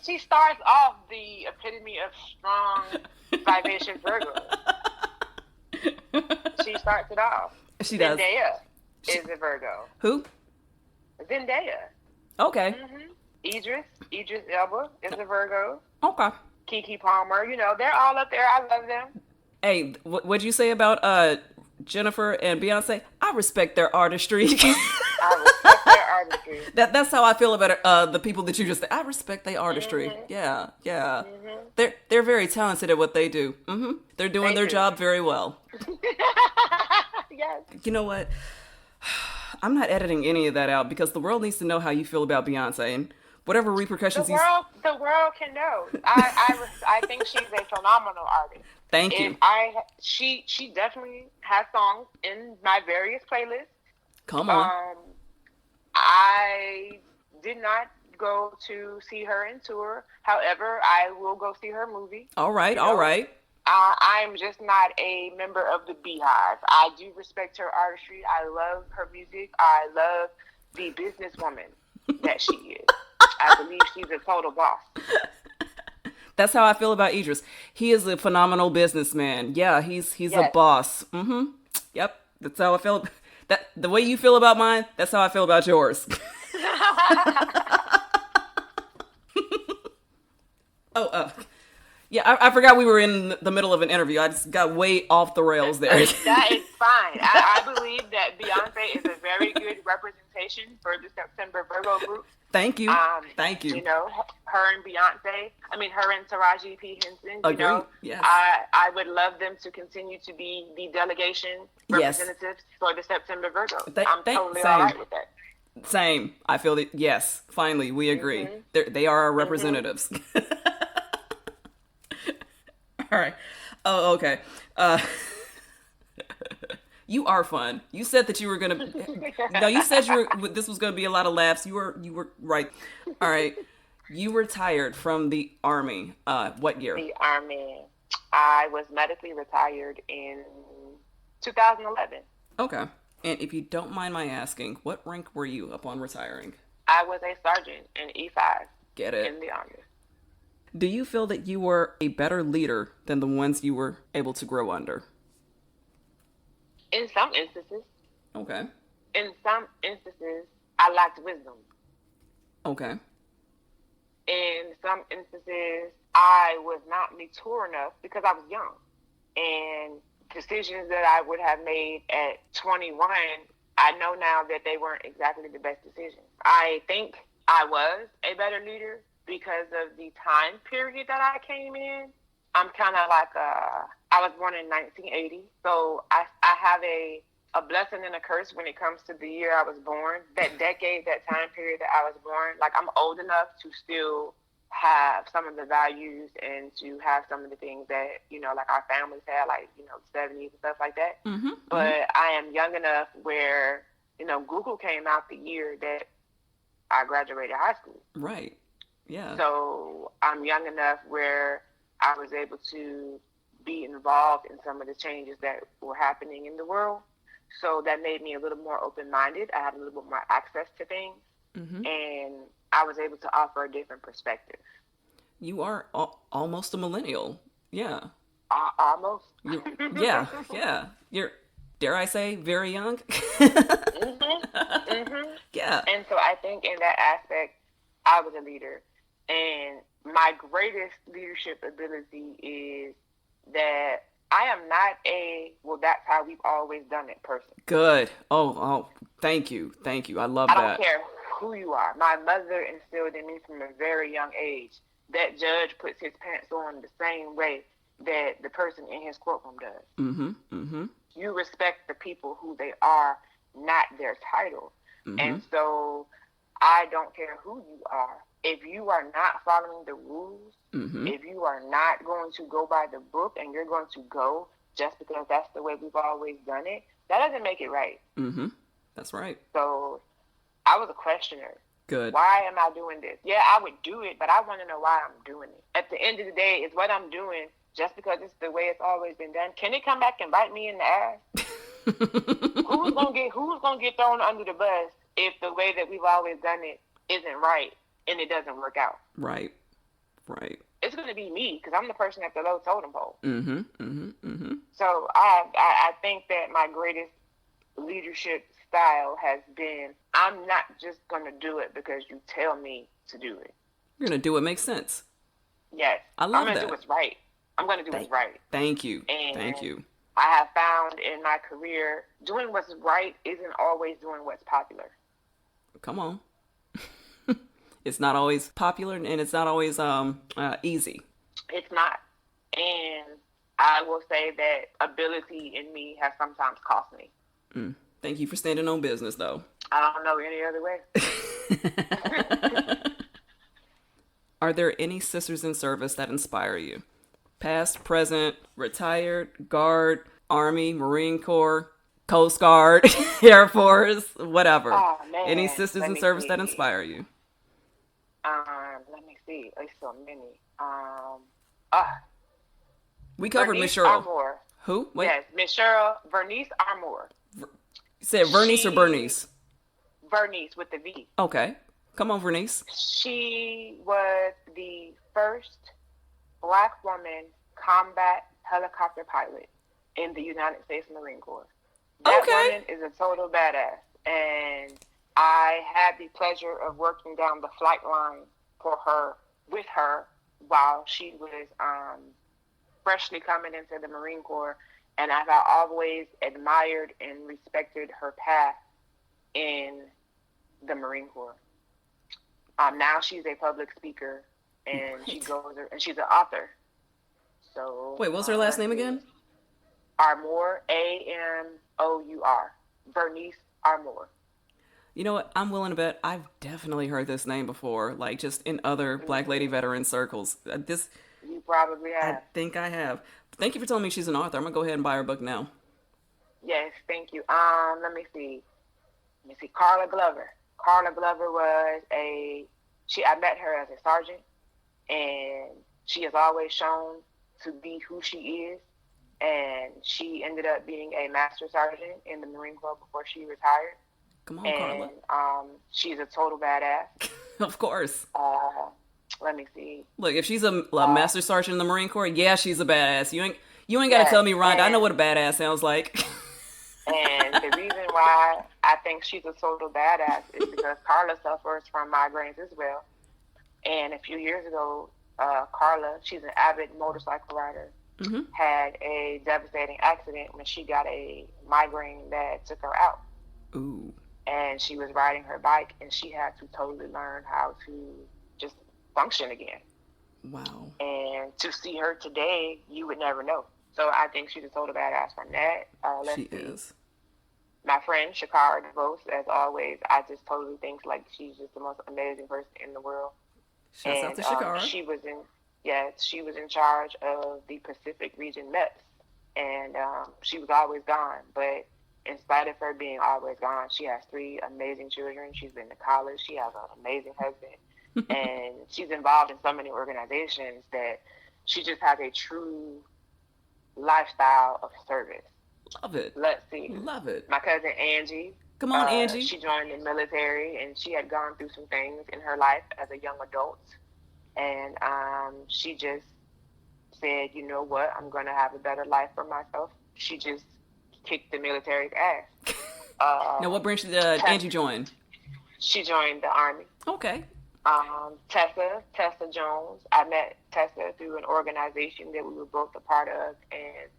She starts off the epitome of strong, vivacious Virgo. She starts it off. She does. Zendaya is a Virgo. Who? Zendaya. Okay. Mm-hmm. Idris Elba is a Virgo. Okay. Keke Palmer, they're all up there. I love them. Hey, what'd you say about Jennifer and Beyonce, I respect their artistry. I respect their artistry. That's how I feel about the people that you just. I respect their artistry. Mm-hmm. Yeah, yeah. Mm-hmm. They're very talented at what they do. They're doing their job very well. Yes. You know what? I'm not editing any of that out because the world needs to know how you feel about Beyonce and whatever repercussions The world can know. I think she's a phenomenal artist. Thank you. She definitely has songs in my various playlists. Come on. I did not go to see her in tour. However, I will go see her movie. All right, all right. I'm just not a member of the Beehive. I do respect her artistry. I love her music. I love the businesswoman that she is. I believe she's a total boss. That's how I feel about Idris. He is a phenomenal businessman. Yeah, he's a boss. Yep. That's how I feel. That the way you feel about mine, that's how I feel about yours. Yeah, I forgot we were in the middle of an interview. I just got way off the rails there. That is fine. I believe that Beyonce is a very good representation for the September Virgo group. Thank you. Thank you. You know, her and Beyonce. I mean, her and Taraji P. Henson. Agreed. You know, yes. I would love them to continue to be the delegation representatives for the September Virgo. I'm totally all right with that. Same. I feel that. Yes. Finally, we agree. They are our representatives. All right. Oh, okay. You are fun. You said that you were gonna. No, you said this was gonna be a lot of laughs. You were right. All right. You retired from the Army. What year? The Army. I was medically retired in 2011. Okay. And if you don't mind my asking, what rank were you upon retiring? I was a sergeant in E5. Get it? In the Army. Do you feel that you were a better leader than the ones you were able to grow under? In some instances. Okay. In some instances, I lacked wisdom. Okay. In some instances, I was not mature enough because I was young. And decisions that I would have made at 21, I know now that they weren't exactly the best decisions. I think I was a better leader because of the time period that I came in. I'm kind of like, I was born in 1980, so I have a blessing and a curse when it comes to the year I was born, that decade, that time period that I was born. Like, I'm old enough to still have some of the values and to have some of the things that, you know, like our families had, like, you know, the 70s and stuff like that. But I am young enough where, you know, Google came out the year that I graduated high school. Right. Yeah. So I'm young enough where I was able to be involved in some of the changes that were happening in the world. So that made me a little more open-minded. I had a little bit more access to things. And I was able to offer a different perspective. You are almost a millennial. Yeah. Almost. Yeah. You're, dare I say, very young? Yeah. And so I think in that aspect, I was a leader. And my greatest leadership ability is that I am not that's how we've always done it person. Good. Oh, thank you. I love that. I don't care who you are. My mother instilled in me from a very young age that judge puts his pants on the same way that the person in his courtroom does. You respect the people who they are, not their title. And so I don't care who you are. If you are not following the rules, if you are not going to go by the book and you're going to go just because that's the way we've always done it, that doesn't make it right. That's right. So I was a questioner. Good. Why am I doing this? Yeah, I would do it, but I want to know why I'm doing it. At the end of the day, it's what I'm doing just because it's the way it's always been done. Can it come back and bite me in the ass? Who's gonna get thrown under the bus if the way that we've always done it isn't right and it doesn't work out? Right. It's going to be me because I'm the person at the low totem pole. So I think that my greatest leadership style has been, I'm not just going to do it because you tell me to do it. You're going to do what makes sense. Yes. I love that. I'm going to do what's right. I'm going to do what's right. Thank you. Thank you. I have found in my career, doing what's right isn't always doing what's popular. Come on. It's not always popular, and it's not always easy. It's not. And I will say that ability in me has sometimes cost me. Thank you for standing on business, though. I don't know any other way. Are there any sisters in service that inspire you? Past, present, retired, Guard, Army, Marine Corps, Coast Guard, Air Force, whatever. Oh, man. Any sisters in service that inspire you? Let me see. There's so many. We covered Miss Cheryl. Armour. Who? Wait. Yes, Miss Cheryl, Vernice Armour. You said Vernice or Bernice? Vernice with the V. Okay. Come on, Vernice. She was the first Black woman combat helicopter pilot in the United States Marine Corps. That woman is a total badass. And I had the pleasure of working down the flight line with her while she was freshly coming into the Marine Corps. And I've always admired and respected her path in the Marine Corps. Now she's a public speaker, and she's an author. So wait, what's her last name again? Armour, Amour, Vernice Armour. You know what? I'm willing to bet I've definitely heard this name before, like just in other Black lady veteran circles. You probably have. I think I have. Thank you for telling me she's an author. I'm gonna go ahead and buy her book now. Yes, thank you. Let me see. Carla Glover. Carla Glover was I met her as a sergeant, and she has always shown to be who she is, and she ended up being a master sergeant in the Marine Corps before she retired. Come on, Carla. She's a total badass. Of course. Let me see. Look, if she's a master sergeant in the Marine Corps, yeah, she's a badass. You ain't got to tell me, Rhonda. I know what a badass sounds like. And the reason why I think she's a total badass is because Carla suffers from migraines as well. And a few years ago, Carla, she's an avid motorcycle rider, had a devastating accident when she got a migraine that took her out. Ooh. And she was riding her bike, and she had to totally learn how to just function again. Wow. And to see her today, you would never know. So I think she's a total badass from that. She is. My friend, Shakara DeVos, as always, I just totally think like she's just the most amazing person in the world. Shouts out to Shakara. She was in charge of the Pacific region MEPS, and she was always gone. But in spite of her being always gone, she has 3 amazing children. She's been to college. She has an amazing husband, and she's involved in so many organizations that she just has a true lifestyle of service. Love it. Let's see. Love it. My cousin Angie. Come on, Angie. She joined the military, and she had gone through some things in her life as a young adult. And she just said, you know what, I'm going to have a better life for myself. She just kicked the military's ass. Now, what branch did Angie join? She joined the Army. Okay. Tessa Jones. I met Tessa through an organization that we were both a part of, and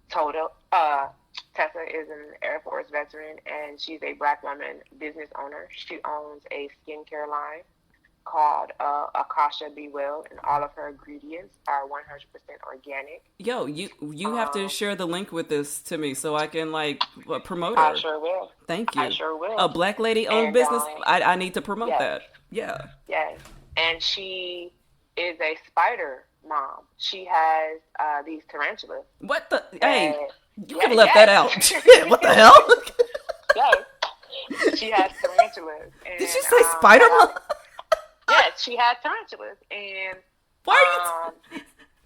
Tessa is an Air Force veteran, and she's a Black woman business owner. She owns a skincare line called Akasha Be Well, and all of her ingredients are 100% organic. Yo, you have to share the link with this to me so I can promote her. I sure will. Thank you. I sure will. A Black lady owned business. I need to promote that. Yeah. Yes. And she is a spider mom. She has these tarantulas. What the? Hey, you could have left that out. What the hell? Yes. She has tarantulas. And, did you say spider mom? Yes, she has tarantulas. And why are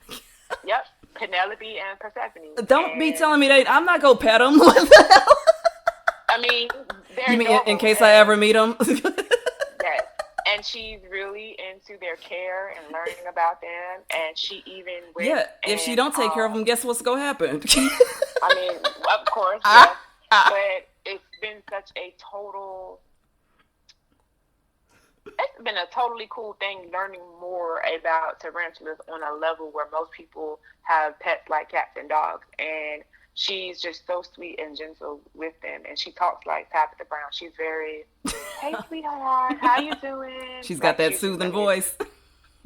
you? Yep, Penelope and Persephone. Don't be telling me that. I'm not gonna pet them. What the hell? I mean, you mean in case I ever meet them? Yes. And she's really into their care and learning about them. And she even went if she don't take care of them, guess what's gonna happen? I mean, of course, yes. But it's been such a it's been a totally cool thing learning more about tarantulas on a level where most people have pets like cats and dogs. And she's just so sweet and gentle with them, and she talks like Tabitha Brown. She's very, hey sweetheart, how you doing? She's got that soothing voice.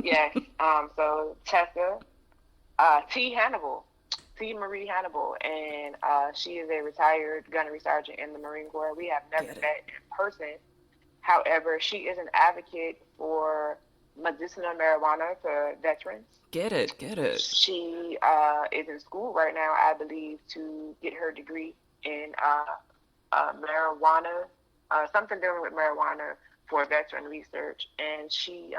Yes. So Tessa, T. Marie Hannibal, and she is a retired gunnery sergeant in the Marine Corps. We have never met in person. However, she is an advocate for medicinal marijuana for veterans. Get it. She is in school right now, I believe, to get her degree in marijuana, something dealing with marijuana for veteran research. And she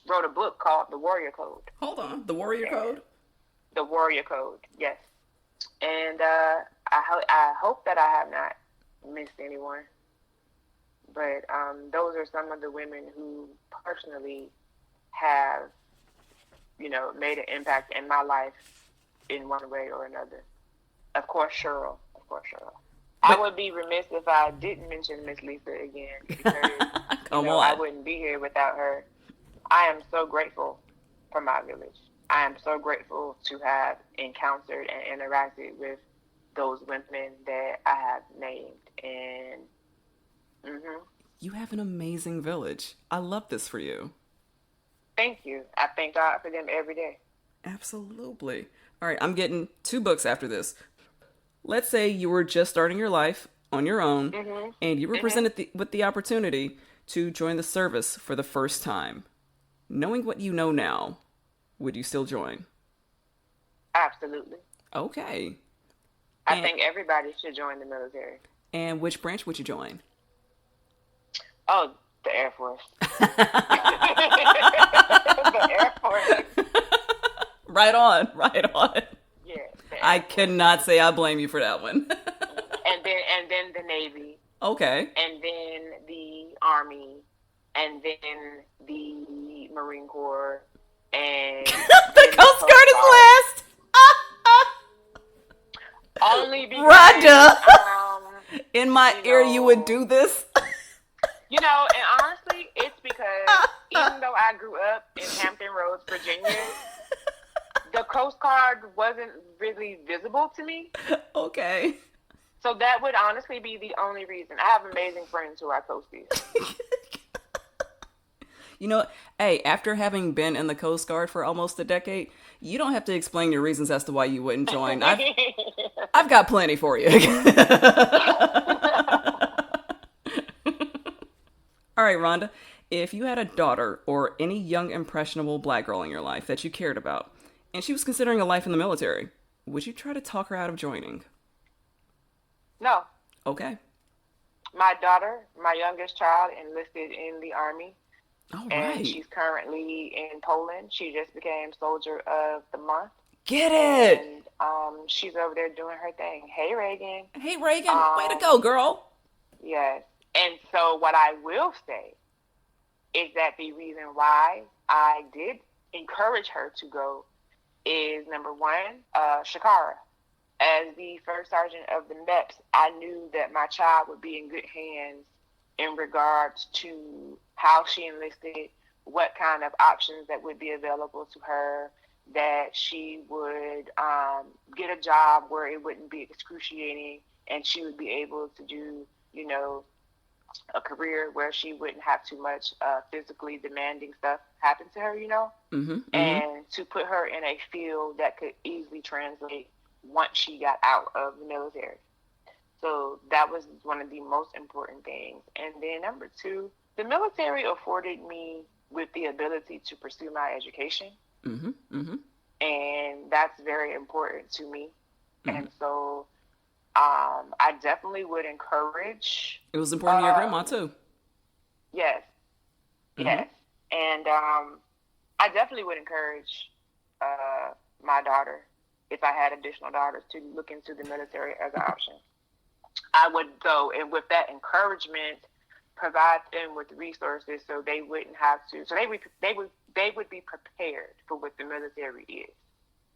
wrote a book called The Warrior Code. Hold on, The Warrior Code? The Warrior Code, yes. And I hope that I have not missed anyone. But those are some of the women who personally have, made an impact in my life in one way or another. Of course, Cheryl. I would be remiss if I didn't mention Miss Lisa again, because I wouldn't be here without her. I am so grateful for my village. I am so grateful to have encountered and interacted with those women that I have named. And you have an amazing village. I love this for you. Thank you. I thank God for them every day. Absolutely. All right, I'm getting 2 books after this. Let's say you were just starting your life on your own, and you were presented with the opportunity to join the service for the first time. Knowing what you know now, would you still join? Absolutely. Okay. I think everybody should join the military. And which branch would you join? Oh, the Air Force. The Air Force. Right on. Yeah. I cannot say I blame you for that one. and then the Navy. Okay. And then the Army. And then the Marine Corps. And the Coast Guard is last. Only because Ronnda, in my ear, you would do this. And honestly, it's because even though I grew up in Hampton Roads, Virginia, the Coast Guard wasn't really visible to me. Okay. So that would honestly be the only reason. I have amazing friends who are Coasties. Hey, after having been in the Coast Guard for almost a decade, you don't have to explain your reasons as to why you wouldn't join. I've got plenty for you. All right, Rhonda, if you had a daughter or any young impressionable black girl in your life that you cared about, and she was considering a life in the military, would you try to talk her out of joining? No. Okay. My daughter, my youngest child, enlisted in the Army. All right. And she's currently in Poland. She just became Soldier of the Month. Get it! And she's over there doing her thing. Hey, Reagan. Way to go, girl. Yes. And so what I will say is that the reason why I did encourage her to go is, number one, Shakara. As the first sergeant of the MEPS, I knew that my child would be in good hands in regards to how she enlisted, what kind of options that would be available to her, that she would get a job where it wouldn't be excruciating, and she would be able to do, a career where she wouldn't have too much physically demanding stuff happen to her, and to put her in a field that could easily translate once she got out of the military. So that was one of the most important things. And then number 2, the military afforded me with the ability to pursue my education. And that's very important to me. And so I definitely would encourage. It was important to your grandma too. Yes. Yes. And I definitely would encourage my daughter, if I had additional daughters, to look into the military as an option. I would go, and with that encouragement, provide them with resources so they wouldn't have to. So they would be prepared for what the military is.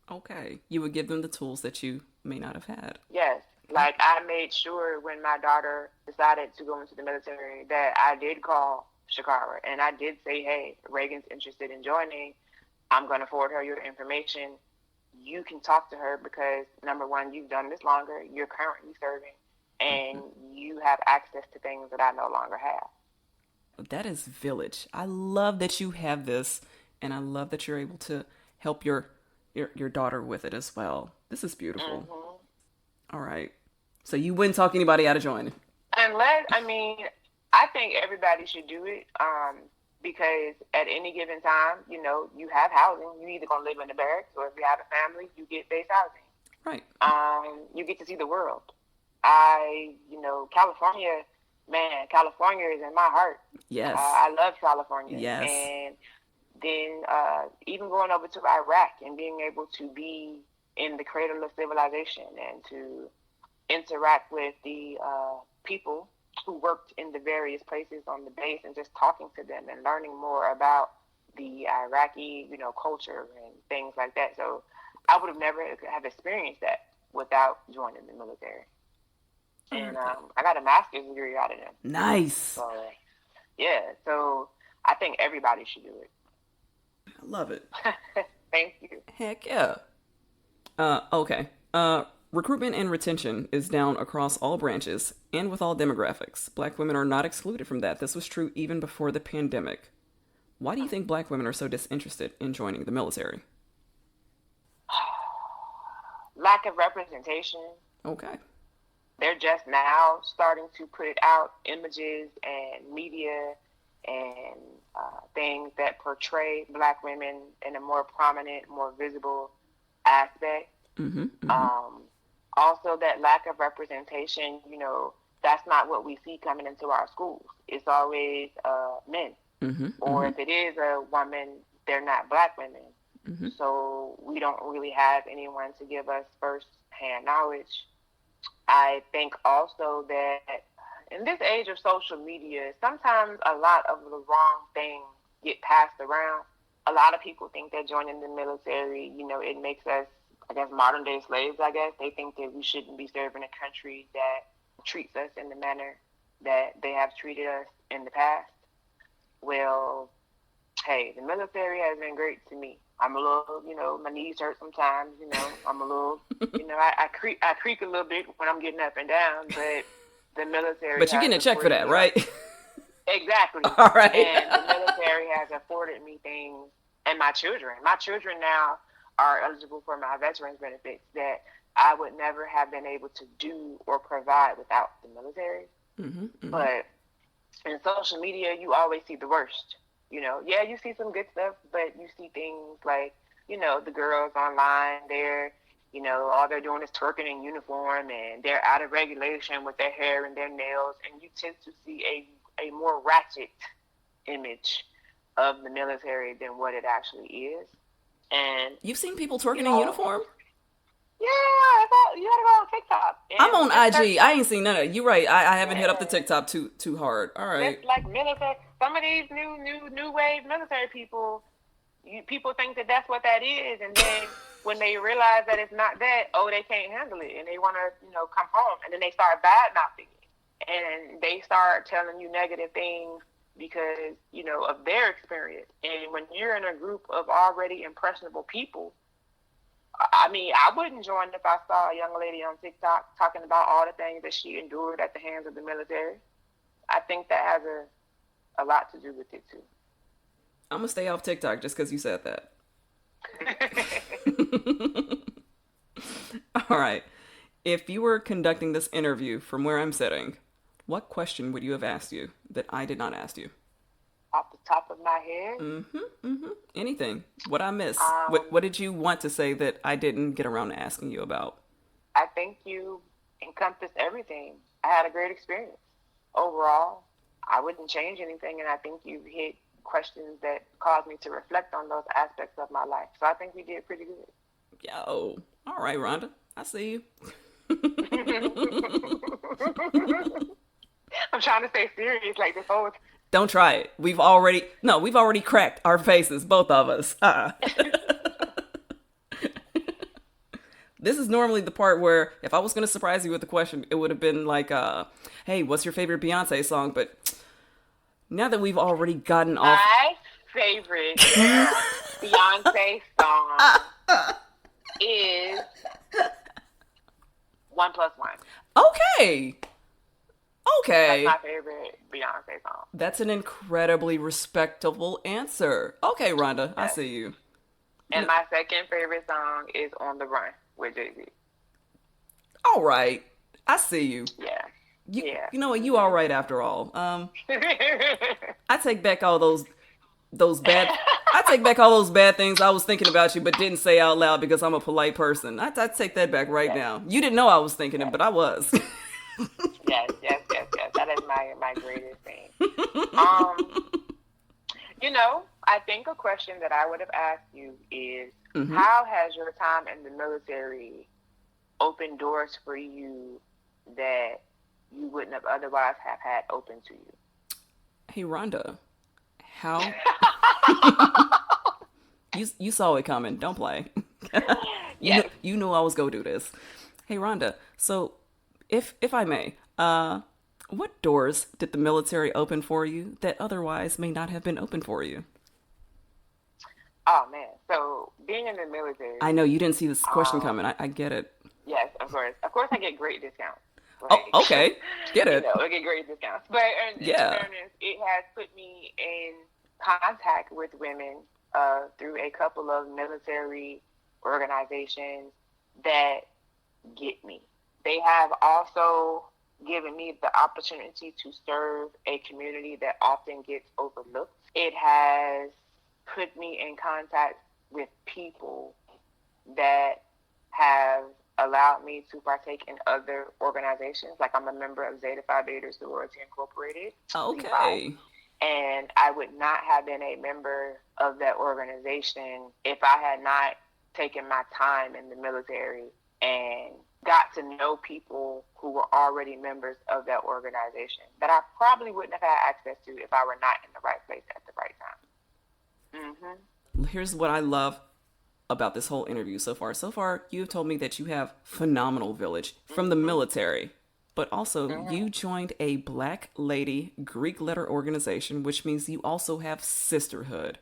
Okay, you would give them the tools that you may not have had. Yes, like I made sure when my daughter decided to go into the military that I did call Shakara and I did say, "Hey, Reagan's interested in joining. I'm going to forward her your information. you can talk to her because, number one, you've done this longer, you're currently serving, and you have access to things that I no longer have. That is village. I love that you have this, and I love that you're able to help your daughter with it as well. This is beautiful. All right. So you wouldn't talk anybody out of joining? Unless, I think everybody should do it because at any given time, you have housing. You're either going to live in the barracks, or if you have a family, you get base housing. Right. You get to see the world. California, man, California is in my heart. Yes. I love California. Yes. And then even going over to Iraq and being able to be in the cradle of civilization and to interact with the people who worked in the various places on the base and just talking to them and learning more about the Iraqi, culture and things like that. So I would have never have experienced that without joining the military. And I got a master's degree out of them. Nice. So, yeah. So I think everybody should do it. I love it. Thank you. Heck yeah. Okay. Recruitment and retention is down across all branches and with all demographics. Black women are not excluded from that. This was true even before the pandemic. Why do you think Black women are so disinterested in joining the military? Lack of representation. Okay. They're just now starting to put out images and media and things that portray Black women in a more prominent, more visible aspect. Also, that lack of representation, that's not what we see coming into our schools. It's always men. Or if it is a woman, they're not Black women. So we don't really have anyone to give us first-hand knowledge. I think also that in this age of social media, sometimes a lot of the wrong things get passed around. A lot of people think that joining the military, it makes us, modern day slaves, They think that we shouldn't be serving a country that treats us in the manner that they have treated us in the past. Well, hey, the military has been great to me. I'm a little, my knees hurt sometimes, I'm a little, I creak a little bit when I'm getting up and down, but the military. But you're getting a check for that, right? Exactly. All right. And the military has afforded me things, and my children now are eligible for my veterans benefits that I would never have been able to do or provide without the military. But in social media, you always see the worst. You see some good stuff, but you see things like, the girls online, they're, all they're doing is twerking in uniform and they're out of regulation with their hair and their nails. And you tend to see a more ratchet image of the military than what it actually is. And you've seen people twerking in uniform? Yeah, you gotta go on TikTok. I'm on IG. I ain't seen none of it. You're right. I haven't hit up the TikTok too hard. All right. It's like military. Some of these new wave military people, people think that that's what that is, and then when they realize that it's not that, they can't handle it, and they want to come home, and then they start bad mouthing it, and they start telling you negative things because of their experience. And when you're in a group of already impressionable people, I wouldn't join if I saw a young lady on TikTok talking about all the things that she endured at the hands of the military. I think that has a lot to do with it, too. I'm going to stay off TikTok just because you said that. All right. If you were conducting this interview from where I'm sitting, what question would you have asked you that I did not ask you? Off the top of my head? Anything. What I missed. What did you want to say that I didn't get around to asking you about? I think you encompassed everything. I had a great experience. Overall, I wouldn't change anything, and I think you hit questions that caused me to reflect on those aspects of my life. So I think we did pretty good. Yo. All right, Ronnda. I see you. I'm trying to stay serious like this whole time. Don't try it. We've already cracked our faces, both of us. This is normally the part where if I was going to surprise you with a question, it would have been like, hey, what's your favorite Beyonce song? But now that we've already gotten off... My favorite Beyonce song is 1+1. Okay. That's my favorite Beyonce song. That's an incredibly respectable answer. Okay, Rhonda, I Yes. see you. And my second favorite song is On the Run with Jay-Z. All right. I see you. Yeah. You know what? You all right after all. I take back all those bad. I take back all those bad things I was thinking about you, but didn't say out loud because I'm a polite person. I take that back right now. You didn't know I was thinking it, but I was. Yes. That is my greatest thing. I think a question that I would have asked you is, how has your time in the military opened doors for you that you wouldn't have otherwise have had open to you? Hey, Rhonda, how? You saw it coming. Don't play. Yes. You knew I was going to do this. Hey, Rhonda, so if I may, what doors did the military open for you that otherwise may not have been open for you? Oh, man. So being in the military. I know you didn't see this question coming. I get it. Yes, of course. Of course, I get great discounts. Oh, okay. Get it. I get great discounts. But in fairness, it has put me in contact with women through a couple of military organizations that get me. They have also given me the opportunity to serve a community that often gets overlooked. It has put me in contact with people that have allowed me to partake in other organizations. Like, I'm a member of Zeta Sorority Incorporated. Okay. And I would not have been a member of that organization if I had not taken my time in the military and got to know people who were already members of that organization that I probably wouldn't have had access to if I were not in the right place at the right time. Here's what I love about this whole interview so far. So far, you've told me that you have phenomenal village from the military, but also you joined a Black lady Greek letter organization, which means you also have sisterhood.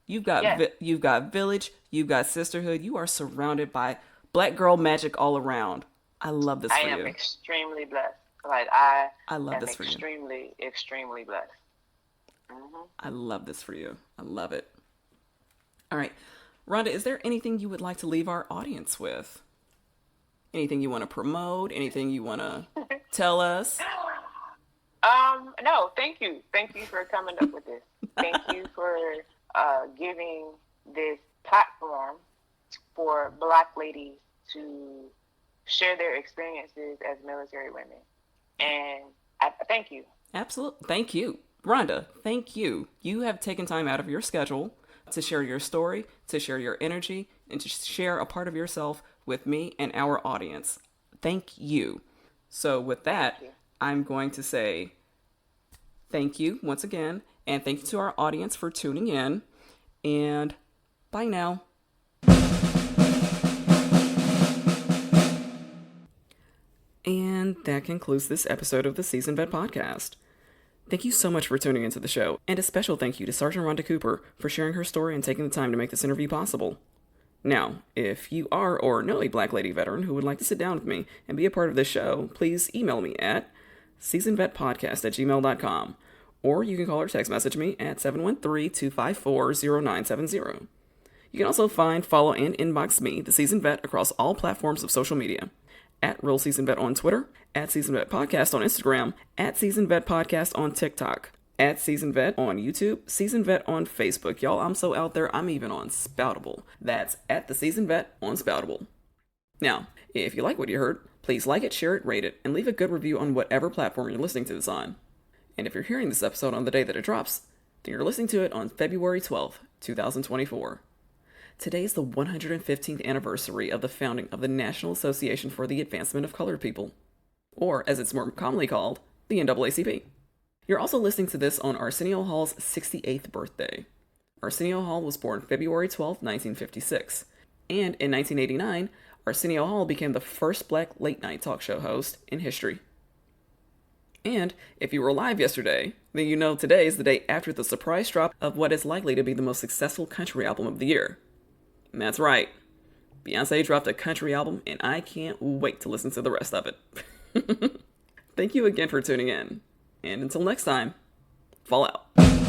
You've got you've got village, you've got sisterhood. You are surrounded by Black girl magic all around. I love this for you. I am extremely blessed. I love this for you. Extremely blessed. I love this for you. I love it. All right. Rhonda, is there anything you would like to leave our audience with? Anything you want to promote? Anything you want to tell us? No, thank you. Thank you for coming up with this. Thank you for giving this platform for Black ladies to share their experiences as military women. And I thank you. Absolutely. Thank you. Rhonda, thank you. You have taken time out of your schedule to share your story, to share your energy, and to share a part of yourself with me and our audience. Thank you. So with that, I'm going to say thank you once again, and thank you to our audience for tuning in, and bye now. And that concludes this episode of the Seasoned Vet Podcast. Thank you so much for tuning into the show, and a special thank you to Sergeant Ronnda Cooper for sharing her story and taking the time to make this interview possible. Now, if you are or know a Black lady veteran who would like to sit down with me and be a part of this show, please email me at seasonedvetpodcast@gmail.com, or you can call or text message me at 713-254-0970. You can also find, follow, and inbox me, the Seasoned Vet, across all platforms of social media. At Real Seasoned Vet on Twitter, at Seasoned Vet Podcast on Instagram, at Seasoned Vet Podcast on TikTok, at Seasoned Vet on YouTube, Seasoned Vet on Facebook. Y'all, I'm so out there, I'm even on Spoutable. That's at the Seasoned Vet on Spoutable. Now, if you like what you heard, please like it, share it, rate it, and leave a good review on whatever platform you're listening to this on. And if you're hearing this episode on the day that it drops, then you're listening to it on February 12th, 2024. Today is the 115th anniversary of the founding of the National Association for the Advancement of Colored People, or as it's more commonly called, the NAACP. You're also listening to this on Arsenio Hall's 68th birthday. Arsenio Hall was born February 12, 1956, and in 1989, Arsenio Hall became the first Black late-night talk show host in history. And if you were alive yesterday, then you know today is the day after the surprise drop of what is likely to be the most successful country album of the year. And that's right. Beyonce dropped a country album, and I can't wait to listen to the rest of it. Thank you again for tuning in, and until next time, fall out.